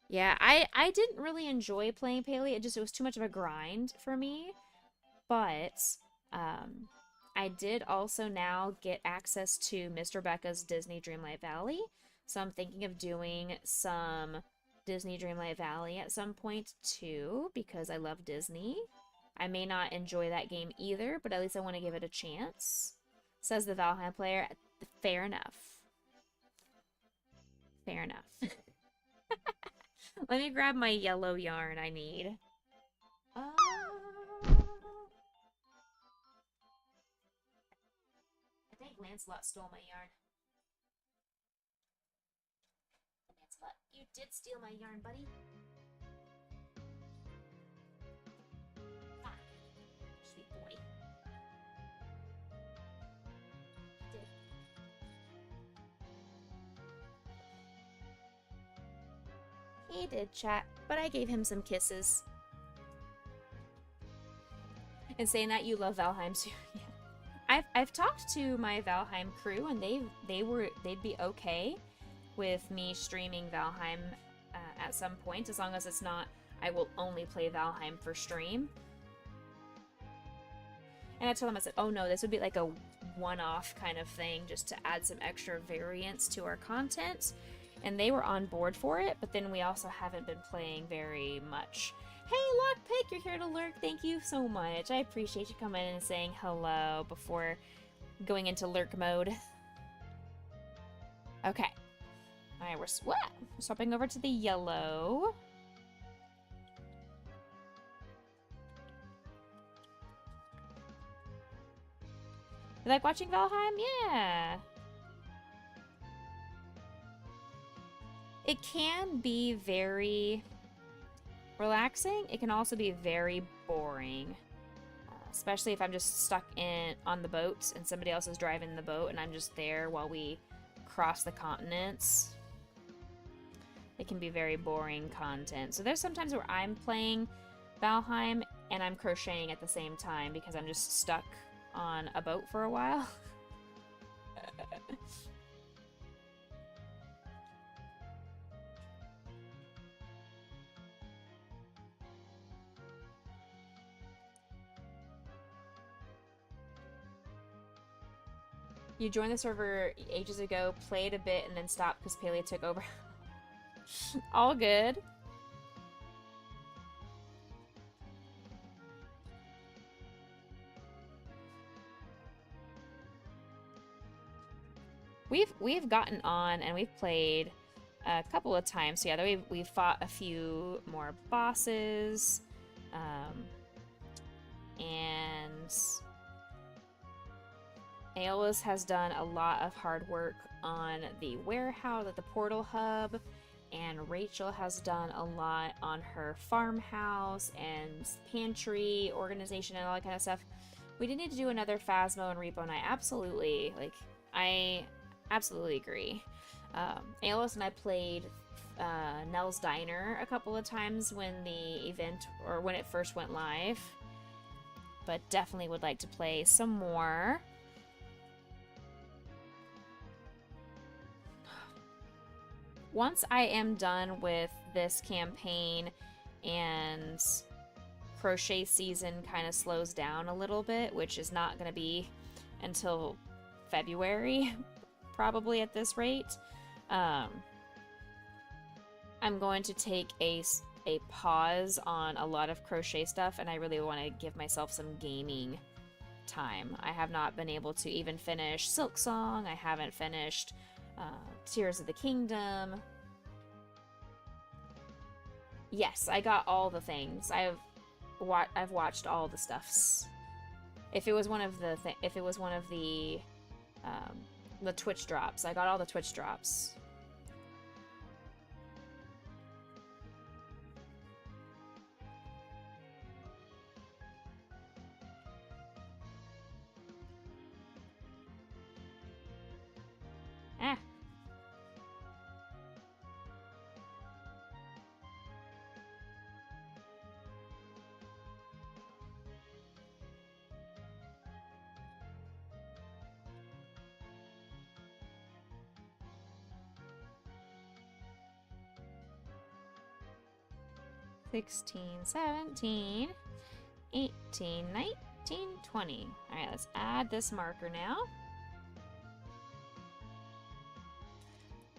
Yeah, I didn't really enjoy playing Paley, it was too much of a grind for me, but I did also now get access to Mr. Becca's Disney Dreamlight Valley, so I'm thinking of doing some Disney Dreamlight Valley at some point too, because I love Disney. I may not enjoy that game either, but at least I want to give it a chance. Says the Valheim player. Fair enough. Fair enough. Let me grab my yellow yarn I need. I think Lancelot stole my yarn. Lancelot, you did steal my yarn, buddy. Fine. Sweet boy. Did. He did, chat, but I gave him some kisses. And saying that, you love Valheim too. Yeah. I've talked to my Valheim crew, and they'd be okay with me streaming Valheim at some point, as long as it's not I will only play Valheim for stream. And I told them, I said, oh no, this would be like a one-off kind of thing, just to add some extra variance to our content. And they were on board for it, but then we also haven't been playing very much. Hey, Lockpick, you're here to lurk. Thank you so much. I appreciate you coming in and saying hello before going into lurk mode. Okay. Alright, we're swapping over to the yellow. You like watching Valheim? Yeah. It can be very relaxing. It can also be very boring. Especially if I'm just stuck on the boat and somebody else is driving the boat and I'm just there while we cross the continents. It can be very boring content. So there's sometimes where I'm playing Valheim and I'm crocheting at the same time because I'm just stuck on a boat for a while. You joined the server ages ago, played a bit, and then stopped because Paley took over. All good. We've gotten on and we've played a couple of times together. We've fought a few more bosses, and Aeolus has done a lot of hard work on the warehouse at the portal hub, and Rachel has done a lot on her farmhouse and pantry organization and all that kind of stuff. We did need to do another Phasmo and Repo night. Absolutely. Like, I absolutely agree. Aeolus and I played Nell's Diner a couple of times when the event, or when it first went live, but definitely would like to play some more. Once I am done with this campaign and crochet season kind of slows down a little bit, which is not going to be until February, probably at this rate, I'm going to take a pause on a lot of crochet stuff, and I really want to give myself some gaming time. I have not been able to even finish Silksong. I haven't finished Tears of the Kingdom. Yes, I got all the things. I've watched all the stuffs. If it was one of the Twitch drops, I got all the Twitch drops. Ah. $16, $17, $18, $19, $20. Alright, let's add this marker now.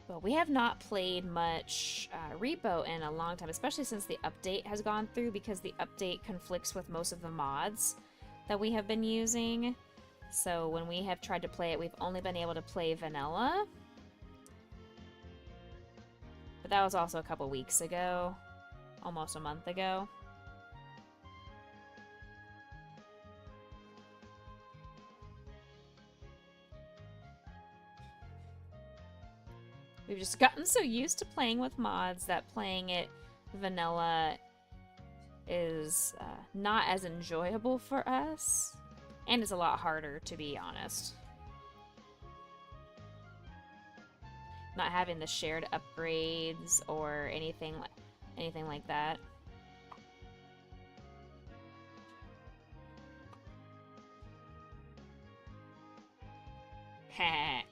Well, we have not played much Repo in a long time, especially since the update has gone through, because the update conflicts with most of the mods that we have been using. So when we have tried to play it, we've only been able to play vanilla. But that was also a couple weeks ago. Almost a month ago. We've just gotten so used to playing with mods that playing it vanilla is not as enjoyable for us, and it's a lot harder, to be honest. Not having the shared upgrades or anything like that. Heh.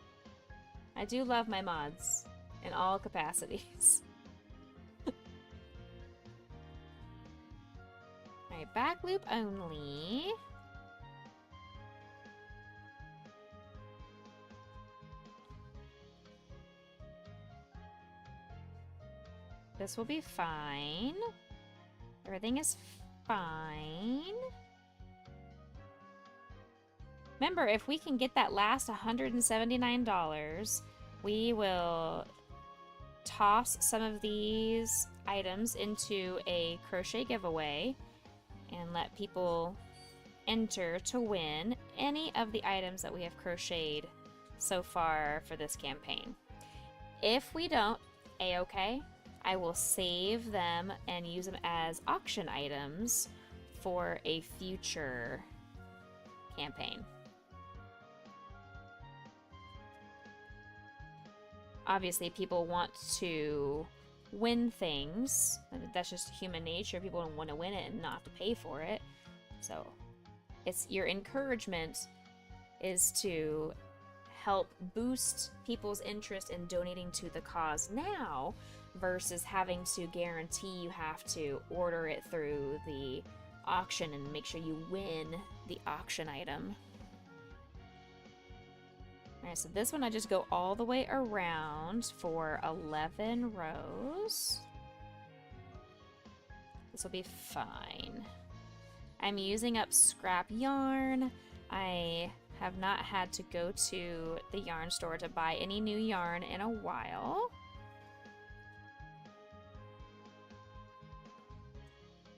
I do love my mods in all capacities. Alright, back loop only. This will be fine. Everything is fine. Remember, if we can get that last $179, we will toss some of these items into a crochet giveaway and let people enter to win any of the items that we have crocheted so far for this campaign. If we don't, A-okay, I will save them and use them as auction items for a future campaign. Obviously, people want to win things. That's just human nature. People want to win it and not have to pay for it. So, it's your encouragement is to help boost people's interest in donating to the cause now versus having to guarantee you have to order it through the auction and make sure you win the auction item. Alright, so this one I just go all the way around for 11 rows. This will be fine. I'm using up scrap yarn. I have not had to go to the yarn store to buy any new yarn in a while.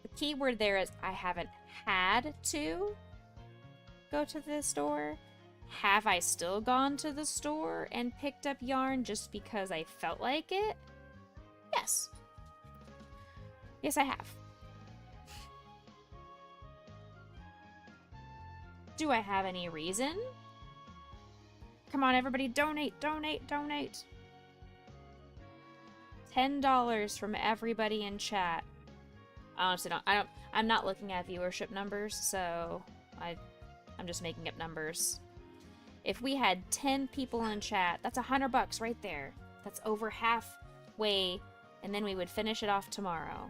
The key word there is I haven't had to go to the store. Have I still gone to the store and picked up yarn just because I felt like it? Yes. Yes, I have. Do I have any reason? Come on, everybody, donate, donate, donate. $10 from everybody in chat. I honestly I'm not looking at viewership numbers, so I'm just making up numbers. If we had 10 people in chat, that's $100 right there. That's over halfway, and then we would finish it off tomorrow.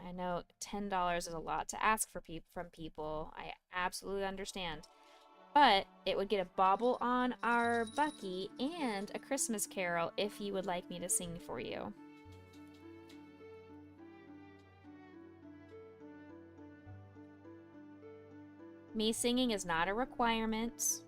I know $10 is a lot to ask for from people. I absolutely understand. But it would get a bauble on our Bucky and a Christmas carol if you would like me to sing for you. Me singing is not a requirement.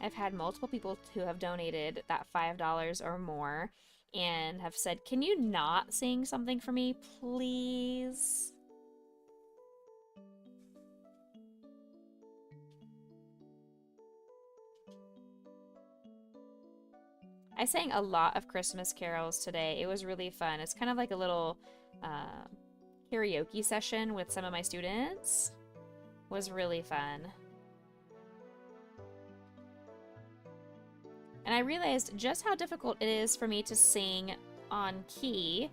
I've had multiple people who have donated that $5 or more and have said, "Can you not sing something for me, please?" I sang a lot of Christmas carols today. It was really fun. It's kind of like a little karaoke session with some of my students. It was really fun. And I realized just how difficult it is for me to sing on key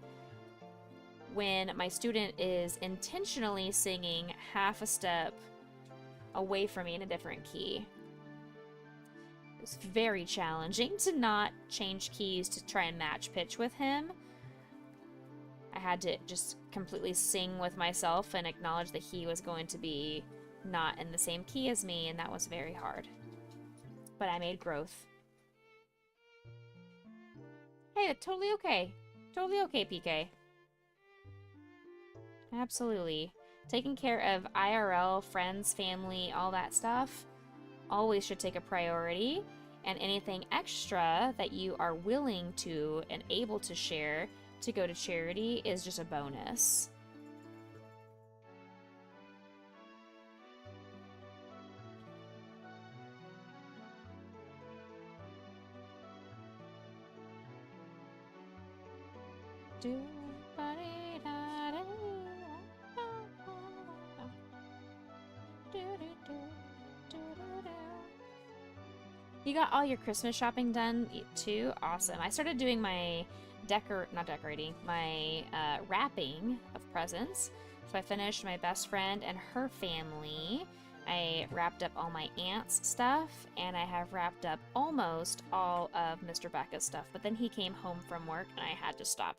when my student is intentionally singing half a step away from me in a different key. It was very challenging to not change keys to try and match pitch with him. I had to just completely sing with myself and acknowledge that he was going to be not in the same key as me, and that was very hard. But I made growth. Hey, totally okay. Totally okay, PK. Absolutely. Taking care of IRL, friends, family, all that stuff always should take a priority, and anything extra that you are willing to and able to share to go to charity is just a bonus. You got all your Christmas shopping done too? Awesome. I started doing my wrapping of presents. So I finished my best friend and her family. I wrapped up all my aunt's stuff, and I have wrapped up almost all of Mr. Becca's stuff. But then he came home from work, and I had to stop.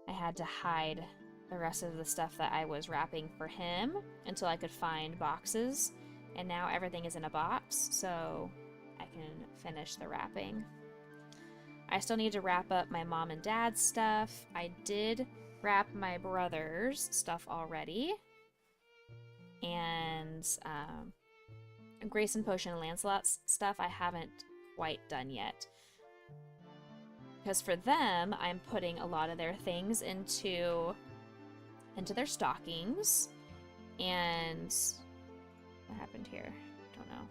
I had to hide the rest of the stuff that I was wrapping for him until I could find boxes. And now everything is in a box, so I can finish the wrapping. I still need to wrap up my mom and dad's stuff. I did wrap my brother's stuff already. And Grayson, Potion, and Lancelot's stuff I haven't quite done yet. Because for them, I'm putting a lot of their things into their stockings. And what happened here? Don't know.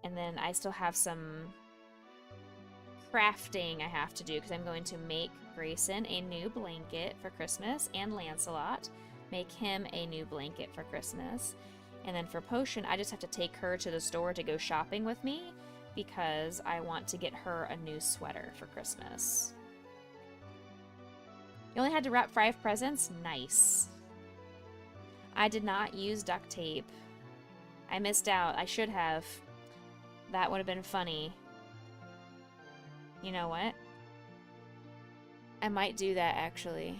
And then I still have some crafting I have to do because I'm going to make Grayson a new blanket for Christmas and Lancelot make him a new blanket for Christmas. And then for Potion, I just have to take her to the store to go shopping with me because I want to get her a new sweater for Christmas. You only had to wrap 5 presents? Nice. I did not use duct tape. I missed out. I should have. That would have been funny. You know what? I might do that actually.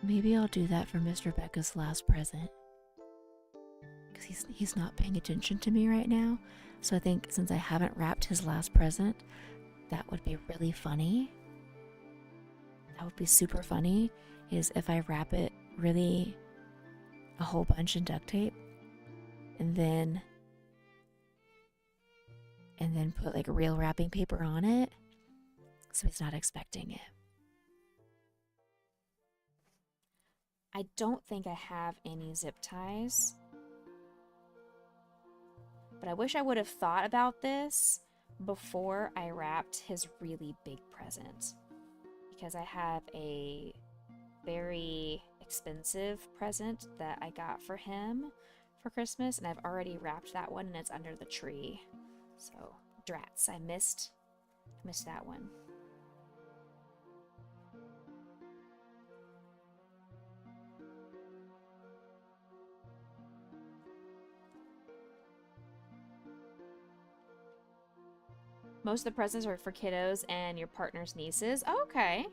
Maybe I'll do that for Mr. Becca's last present. Because he's not paying attention to me right now. So I think since I haven't wrapped his last present, that would be really funny. That would be super funny, is if I wrap it really a whole bunch in duct tape and then put like real wrapping paper on it so he's not expecting it. I don't think I have any zip ties, but I wish I would have thought about this before I wrapped his really big present, because I have a very expensive present that I got for him for Christmas, and I've already wrapped that one and it's under the tree. So, drats, I missed that one. Most of the presents are for kiddos and your partner's nieces. Oh, okay.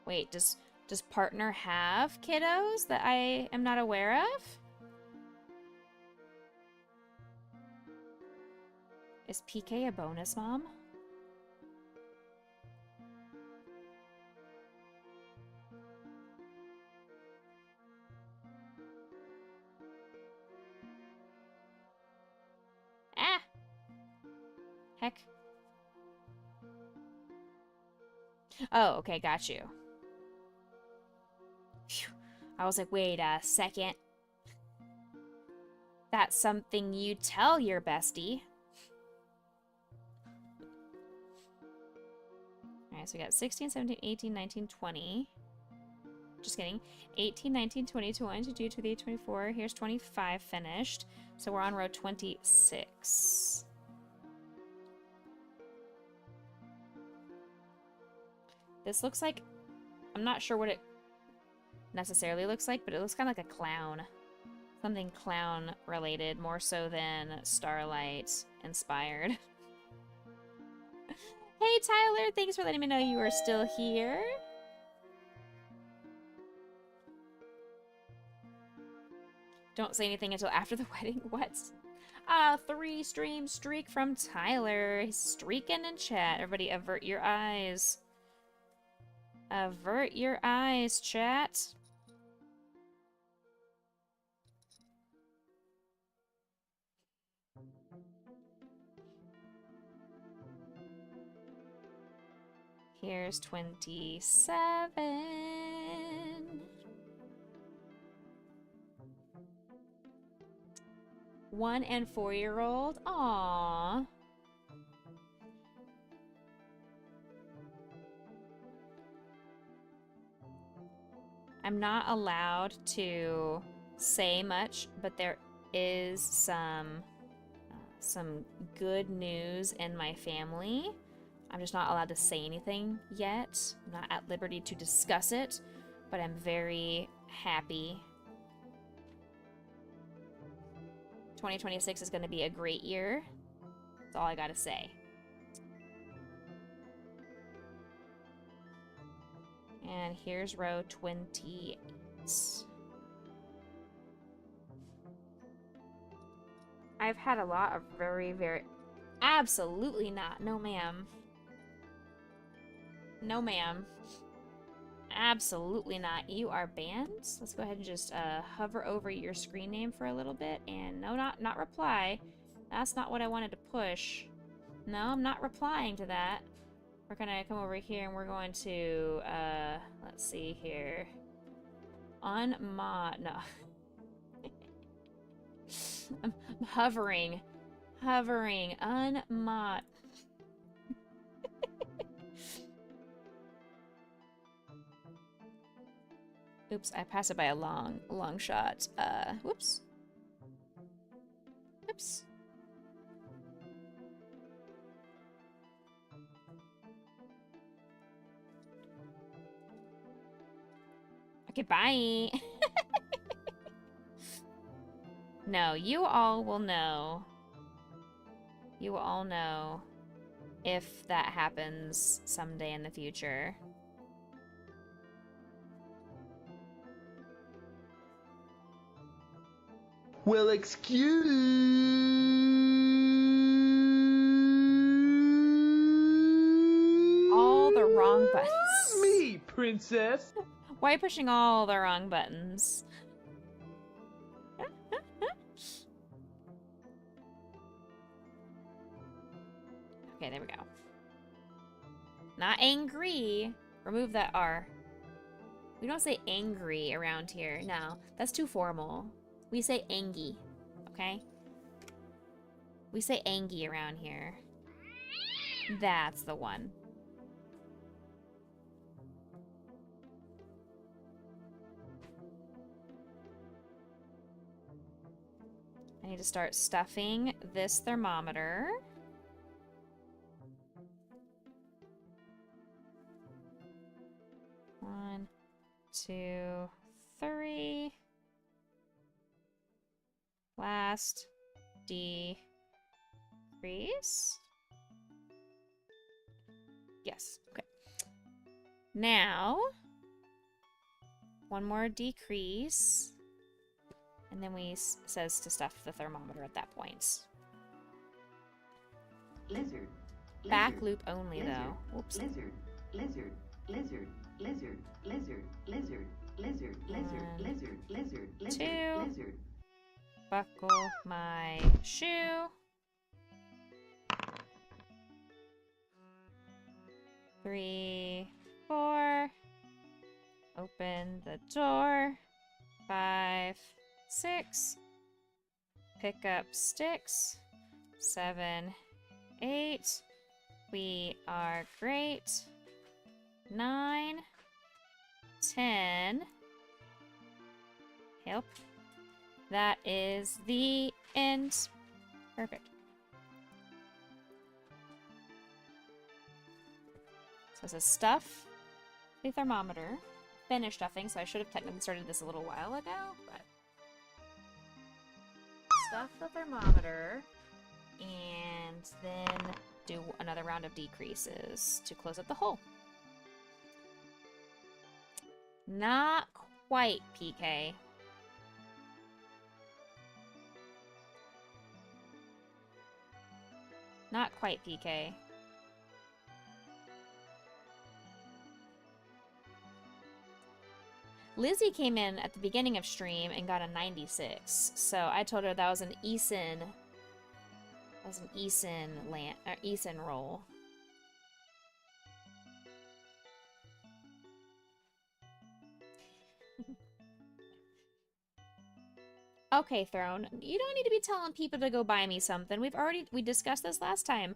Wait, does partner have kiddos that I am not aware of? Is PK a bonus mom? Ah! Heck. Oh, okay, got you. Phew. I was like, wait a second. That's something you tell your bestie. Alright, so we got 16, 17, 18, 19, 20. Just kidding. 18, 19, 20, 21, 22, 23, 24. Here's 25 finished. So we're on row 26. This looks like... I'm not sure what it necessarily looks like, but it looks kind of like a clown. Something clown related, more so than Starlight inspired. Hey Tyler, thanks for letting me know you are still here. Don't say anything until after the wedding. What? 3-stream streak from Tyler. He's streaking in chat. Everybody avert your eyes. Avert your eyes, chat. Here's 27. 1 and 4-year-old. Aww. I'm not allowed to say much, but there is some good news in my family. I'm just not allowed to say anything yet. I'm not at liberty to discuss it, but I'm very happy. 2026 is going to be a great year. That's all I gotta say. And here's row 28. I've had a lot of very... Absolutely not. No, ma'am. No, ma'am. Absolutely not. You are banned. Let's go ahead and just hover over your screen name for a little bit. And no, not reply. That's not what I wanted to push. No, I'm not replying to that. We're gonna come over here and we're going to, let's see here. Unmod, no. I'm hovering, unmod. Oops, I passed it by a long shot. Whoops. Oops. Okay, bye. No, you all will know. You will all know if that happens someday in the future. Well, excuse all the wrong buttons. me, princess. Why are you pushing all the wrong buttons? Okay, there we go. Not angry. Remove that R. We don't say angry around here. No, that's too formal. We say angy, okay? We say angy around here. That's the one. I need to start stuffing this thermometer. One, 2, 3. Last decrease. Yes, okay. Now, one more decrease. And then says to stuff the thermometer at that point. Lizard. Back loop only, though. Whoops. Lizard. Lizard. Lizard. Lizard. Lizard. Lizard. Lizard. Lizard. Lizard. Lizard. Lizard. Two. Lizard. Buckle my shoe. 3, 4. Open the door. 5, 6. Pick up sticks. 7, 8. We are great. 9, 10. Help. That is the end. Perfect. So it says stuff the thermometer. Finish stuffing, so I should have technically started this a little while ago, but stuff the thermometer and then do another round of decreases to close up the hole. Not quite, PK. Not quite, PK. Lizzie came in at the beginning of stream and got a 96. So I told her that was an Eason. That was an Eason roll. Okay, Throne. You don't need to be telling people to go buy me something. We discussed this last time.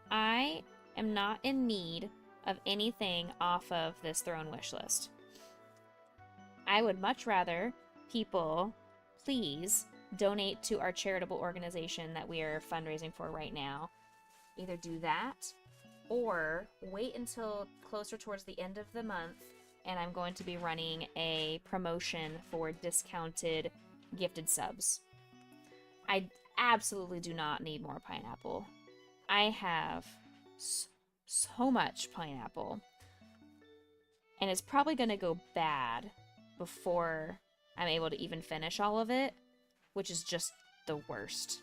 I am not in need of anything off of this Throne wish list. I would much rather people please donate to our charitable organization that we are fundraising for right now. Either do that or wait until closer towards the end of the month and I'm going to be running a promotion for discounted gifted subs. I absolutely do not need more pineapple. I have so much pineapple. And it's probably going to go bad before I'm able to even finish all of it, which is just the worst.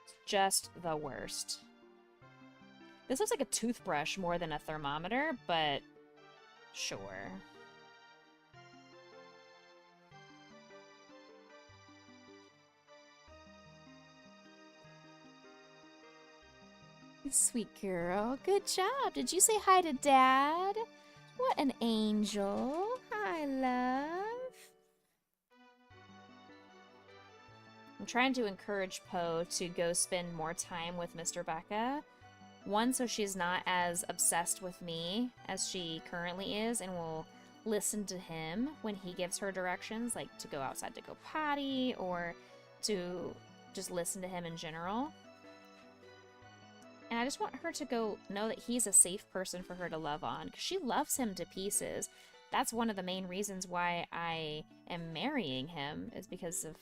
It's just the worst. This looks like a toothbrush more than a thermometer, but sure. Sweet girl. Good job. Did you say hi to Dad? What an angel. Hi, love. I'm trying to encourage Poe to go spend more time with Mr. Becca. One, so she's not as obsessed with me as she currently is and will listen to him when he gives her directions, like to go outside to go potty or to just listen to him in general. And I just want her to go know that he's a safe person for her to love on, because she loves him to pieces. That's one of the main reasons why I am marrying him, is because of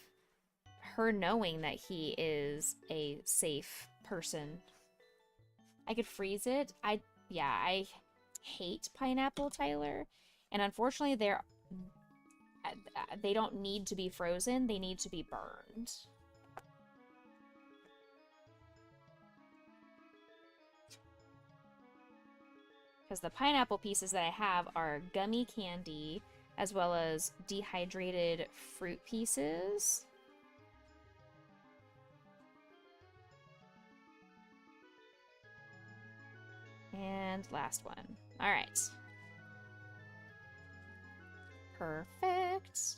her knowing that he is a safe person. I could freeze it. I hate pineapple, Tyler. And unfortunately, they don't need to be frozen. They need to be burned. Because the pineapple pieces that I have are gummy candy, as well as dehydrated fruit pieces. And last one. All right. Perfect.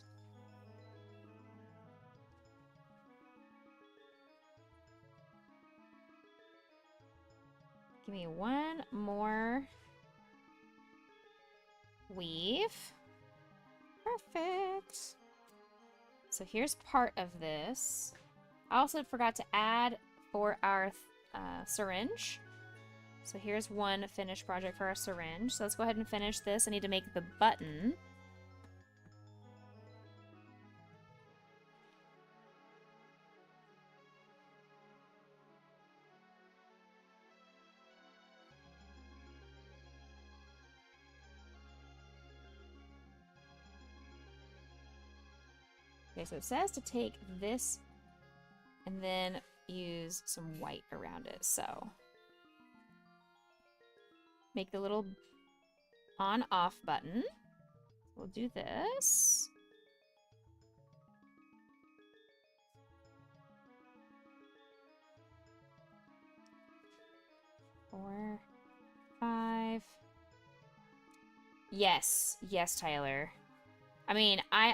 Give me one more weave. Perfect. So here's part of this. I also forgot to add for our syringe. So here's one finished project for our syringe. So let's go ahead and finish this. I need to make the button. Okay, so it says to take this and then use some white around it. So make the little on-off button. We'll do this. Four, five. Yes, yes, Tyler. I mean, I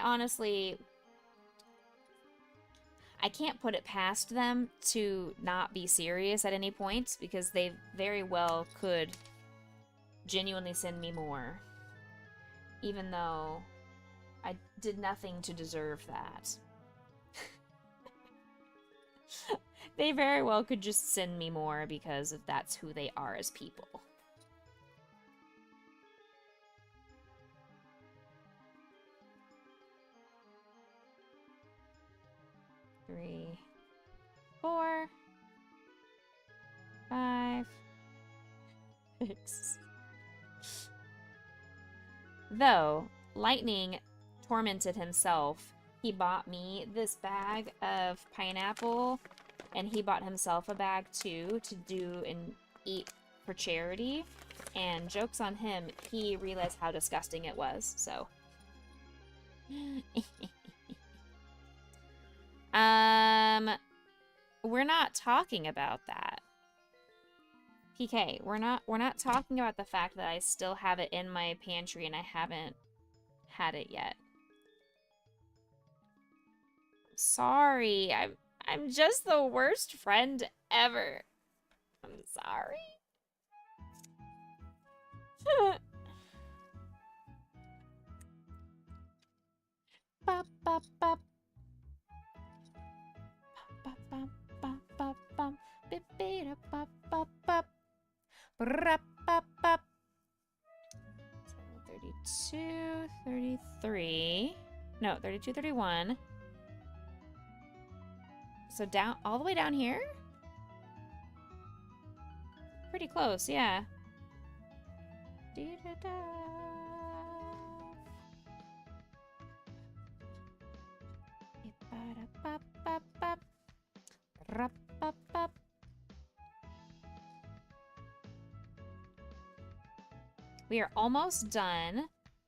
can't put it past them to not be serious at any point, because they very well could genuinely send me more, even though I did nothing to deserve that. They very well could just send me more because that's who they are as people. Three, 4, 5, 6. Though Lightning tormented himself, he bought me this bag of pineapple, and he bought himself a bag too to do and eat for charity. And joke's on him, he realized how disgusting it was, so. We're not talking about that. PK, we're not talking about the fact that I still have it in my pantry and I haven't had it yet. Sorry, I'm just the worst friend ever. I'm sorry. Bop, bop, bop. Bop, bop, bop, bop, bop. Bip, bida, bop, bop, bop. Brap, bop, bop. 32, 33. No, 32, 31. So down, all the way down here? pretty close, yeah. Dee-da-da. Ba-da-ba-ba-ba. Ra-ba-ba. We are almost done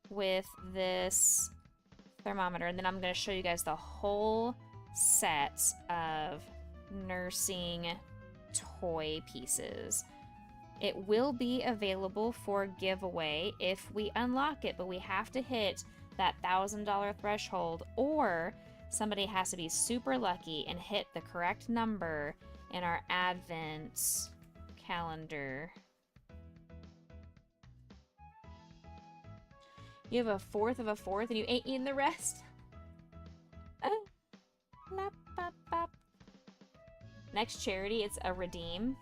with this thermometer, and then I'm going to show you guys the whole set of nursing toy pieces. It will be available for giveaway if we unlock it, but we have to hit that $1,000 threshold, or somebody has to be super lucky and hit the correct number in our advent calendar. You have a fourth of a fourth and you ain't eating the rest? Next charity, it's a redeem.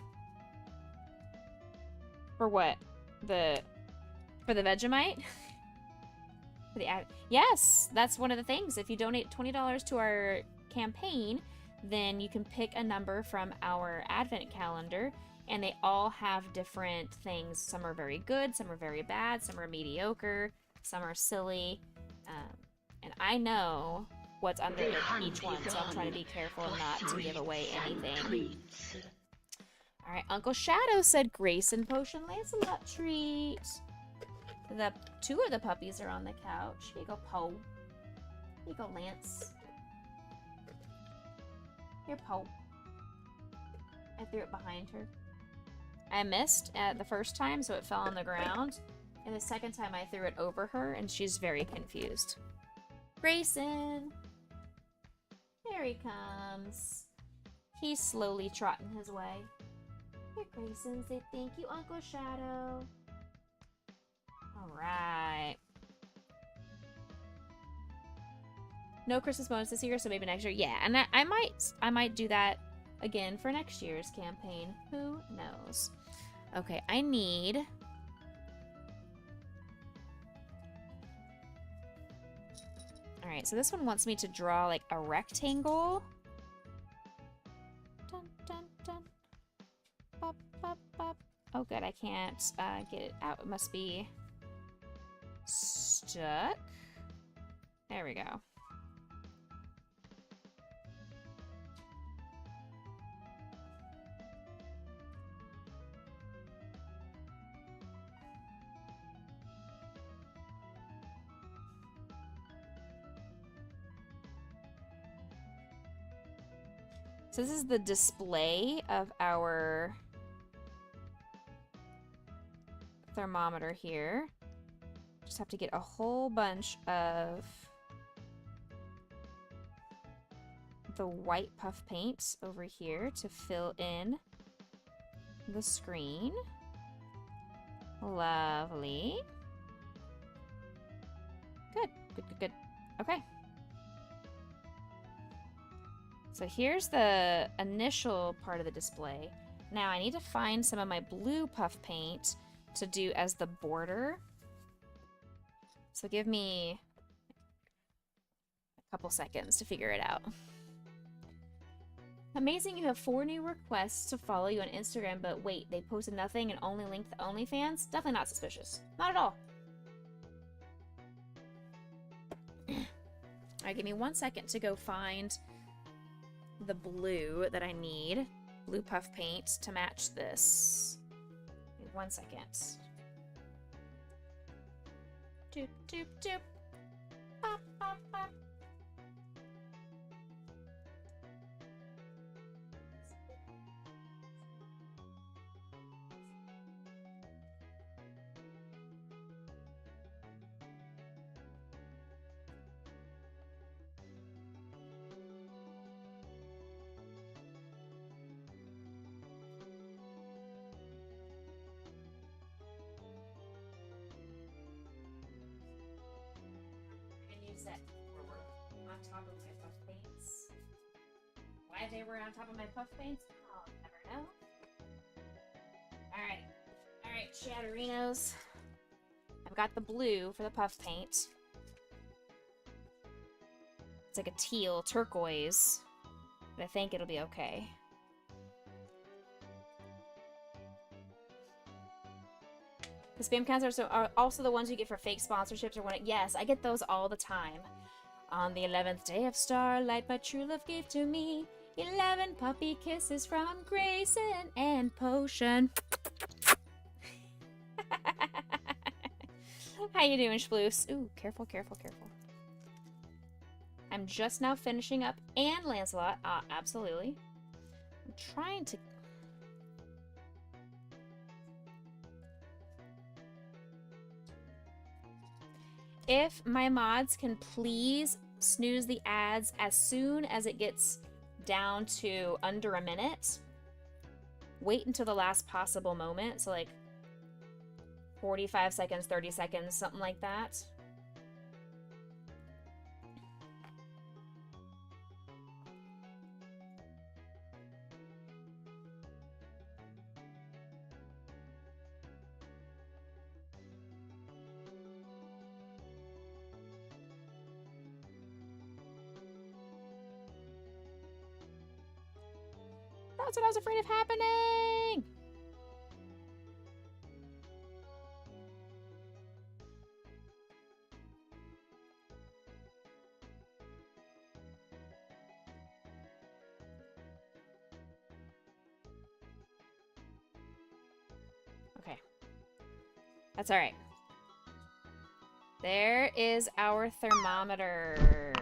For what? For the Vegemite? For the yes, that's one of the things. If you donate $20 to our campaign, then you can pick a number from our advent calendar, and they all have different things. Some are very good, some are very bad, some are mediocre, some are silly. And I know what's under each one, so I'm trying to be careful not to give away anything. Alright, Uncle Shadow said Grayson Potion Lancelot treat. The two of the puppies are on the couch. Here you go, Poe. Here you go, Lance. Here, Poe. I threw it behind her. I missed at the first time, so it fell on the ground. And the second time I threw it over her, and she's very confused. Grayson! There he comes. He's slowly trotting his way. Here, Grayson, say thank you, Uncle Shadow. Alright. No Christmas bonus this year, so maybe next year. Yeah, and I might do that again for next year's campaign. Who knows? Okay, I need... Alright, so this one wants me to draw like a rectangle. Dun, dun, dun. Bop, bop, bop. Oh good, I can't get it out. It must be stuck. There we go. So this is the display of our thermometer here. Just have to get a whole bunch of the white puff paint over here to fill in the screen. Lovely. Good, good, good, good. Okay. So here's the initial part of the display. Now I need to find some of my blue puff paint to do as the border. So give me a couple seconds to figure it out. Amazing, you have 4 new requests to follow you on Instagram, but wait, they posted nothing and only linked the OnlyFans? Definitely not suspicious. Not at all. Alright, give me 1 second to go find the blue that I need. Blue puff paint to match this. 1 second. Doop, doop, doop. Bop, bop, bop. That on top of my puff paints. Why they were on top of my puff paints? I'll never know. Alright, Shatterinos. I've got the blue for the puff paint. It's like a teal, turquoise, but I think it'll be okay. The spam accounts are also the ones you get for fake sponsorships or when yes, I get those all the time. On the 11th day of starlight, my true love gave to me 11 puppy kisses from Grayson and Potion. How you doing, Sploose? Ooh, careful, careful, careful. I'm just now finishing up and Lancelot. Absolutely. I'm trying to... If my mods can please snooze the ads as soon as it gets down to under a minute. Wait until the last possible moment. So like 45 seconds, 30 seconds, something like that. That's what I was afraid of happening! Okay. That's alright. There is our thermometer.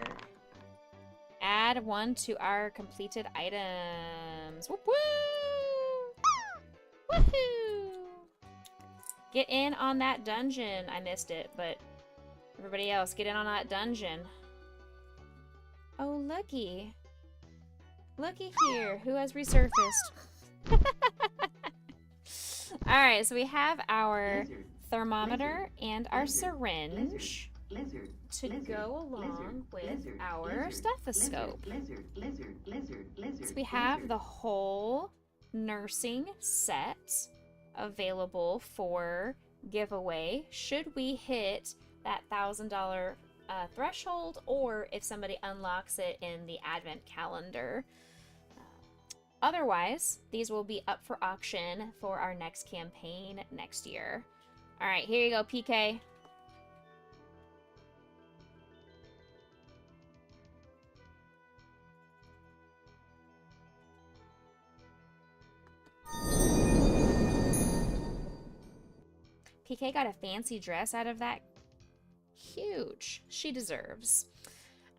Add 1 to our completed items. Whoop woo! Woohoo! Get in on that dungeon. I missed it, but everybody else, get in on that dungeon. Oh, looky. Looky here. Who has resurfaced? Alright, so we have our thermometer and our syringe to go along with our stethoscope. So we have the whole nursing set available for giveaway should we hit that $1,000 threshold, or if somebody unlocks it in the advent calendar. Otherwise, these will be up for auction for our next campaign next year. All right, here you go, PK. PK got a fancy dress out of that. Huge. She deserves.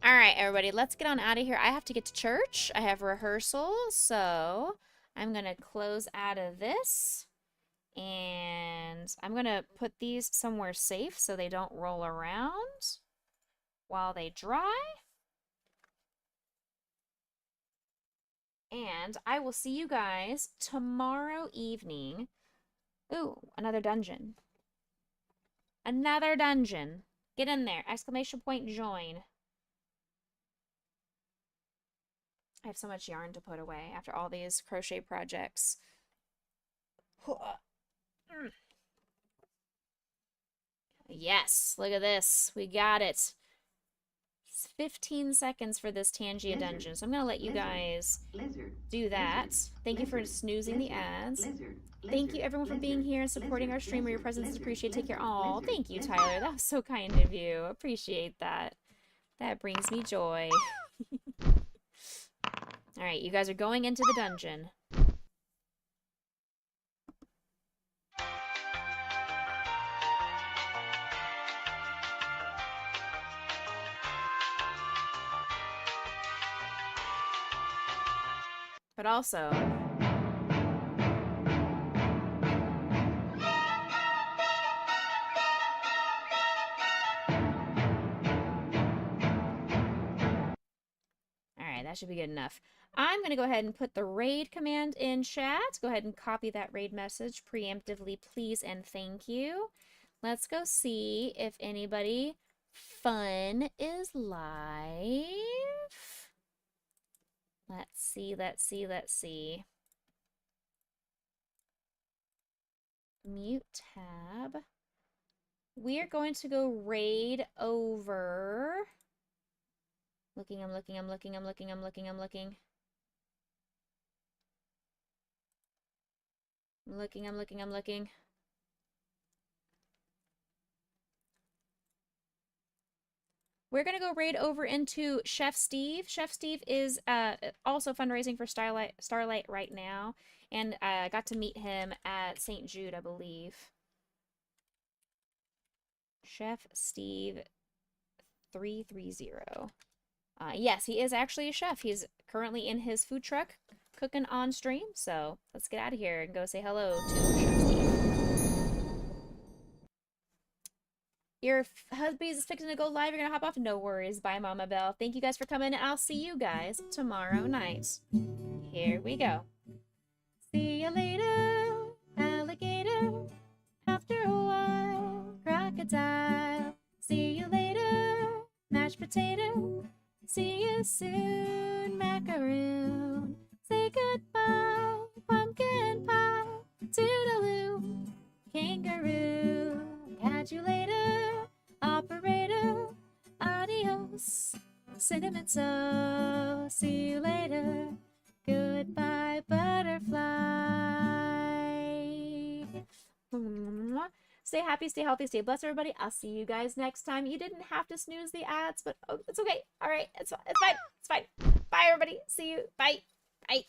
All right, everybody, let's get on out of here. I have to get to church. I have rehearsal, so I'm going to close out of this. And I'm going to put these somewhere safe so they don't roll around while they dry. And I will see you guys tomorrow evening. Ooh, another dungeon. Another dungeon. Get in there. Exclamation point join. I have so much yarn to put away after all these crochet projects. Yes, look at this. We got it. It's 15 seconds for this Tangia dungeon, so I'm going to let you guys do that. Thank you for snoozing the ads. Thank you, everyone, for being here and supporting our streamer. Your presence is appreciated. Take care. Aw, thank you, Tyler. That was so kind of you. Appreciate that. That brings me joy. All right, you guys are going into the dungeon. But also... Alright, that should be good enough. I'm going to go ahead and put the raid command in chat. Go ahead and copy that raid message preemptively, please and thank you. Let's go see if anybody fun is live. Let's see, let's see, let's see. Mute tab. We are going to go raid over... Looking, I'm looking, I'm looking, I'm looking, I'm looking, I'm looking. I'm looking, I'm looking, I'm looking. We're gonna go raid over into Chef Steve. Chef Steve is also fundraising for Starlight right now, and I got to meet him at St. Jude, I believe. Chef Steve 330. Yes, he is actually a chef. He's currently in his food truck cooking on stream. So let's get out of here and go say hello to Chef Steve. Your husband is fixing to go live. You're going to hop off. No worries. Bye, Mama Bell. Thank you guys for coming. And I'll see you guys tomorrow night. Here we go. See you later, alligator. After a while, crocodile. See you later, mashed potato. See you soon, macaroon. Say goodbye, pumpkin pie. Toodaloo, kangaroo. Catch you later, operator. Adios, cinnamon toast. See you later. Goodbye, butterfly. Stay happy, stay healthy, stay blessed, everybody. I'll see you guys next time. You didn't have to snooze the ads, but oh, it's okay. All right, it's fine. It's fine. Bye, everybody. See you. Bye. Bye.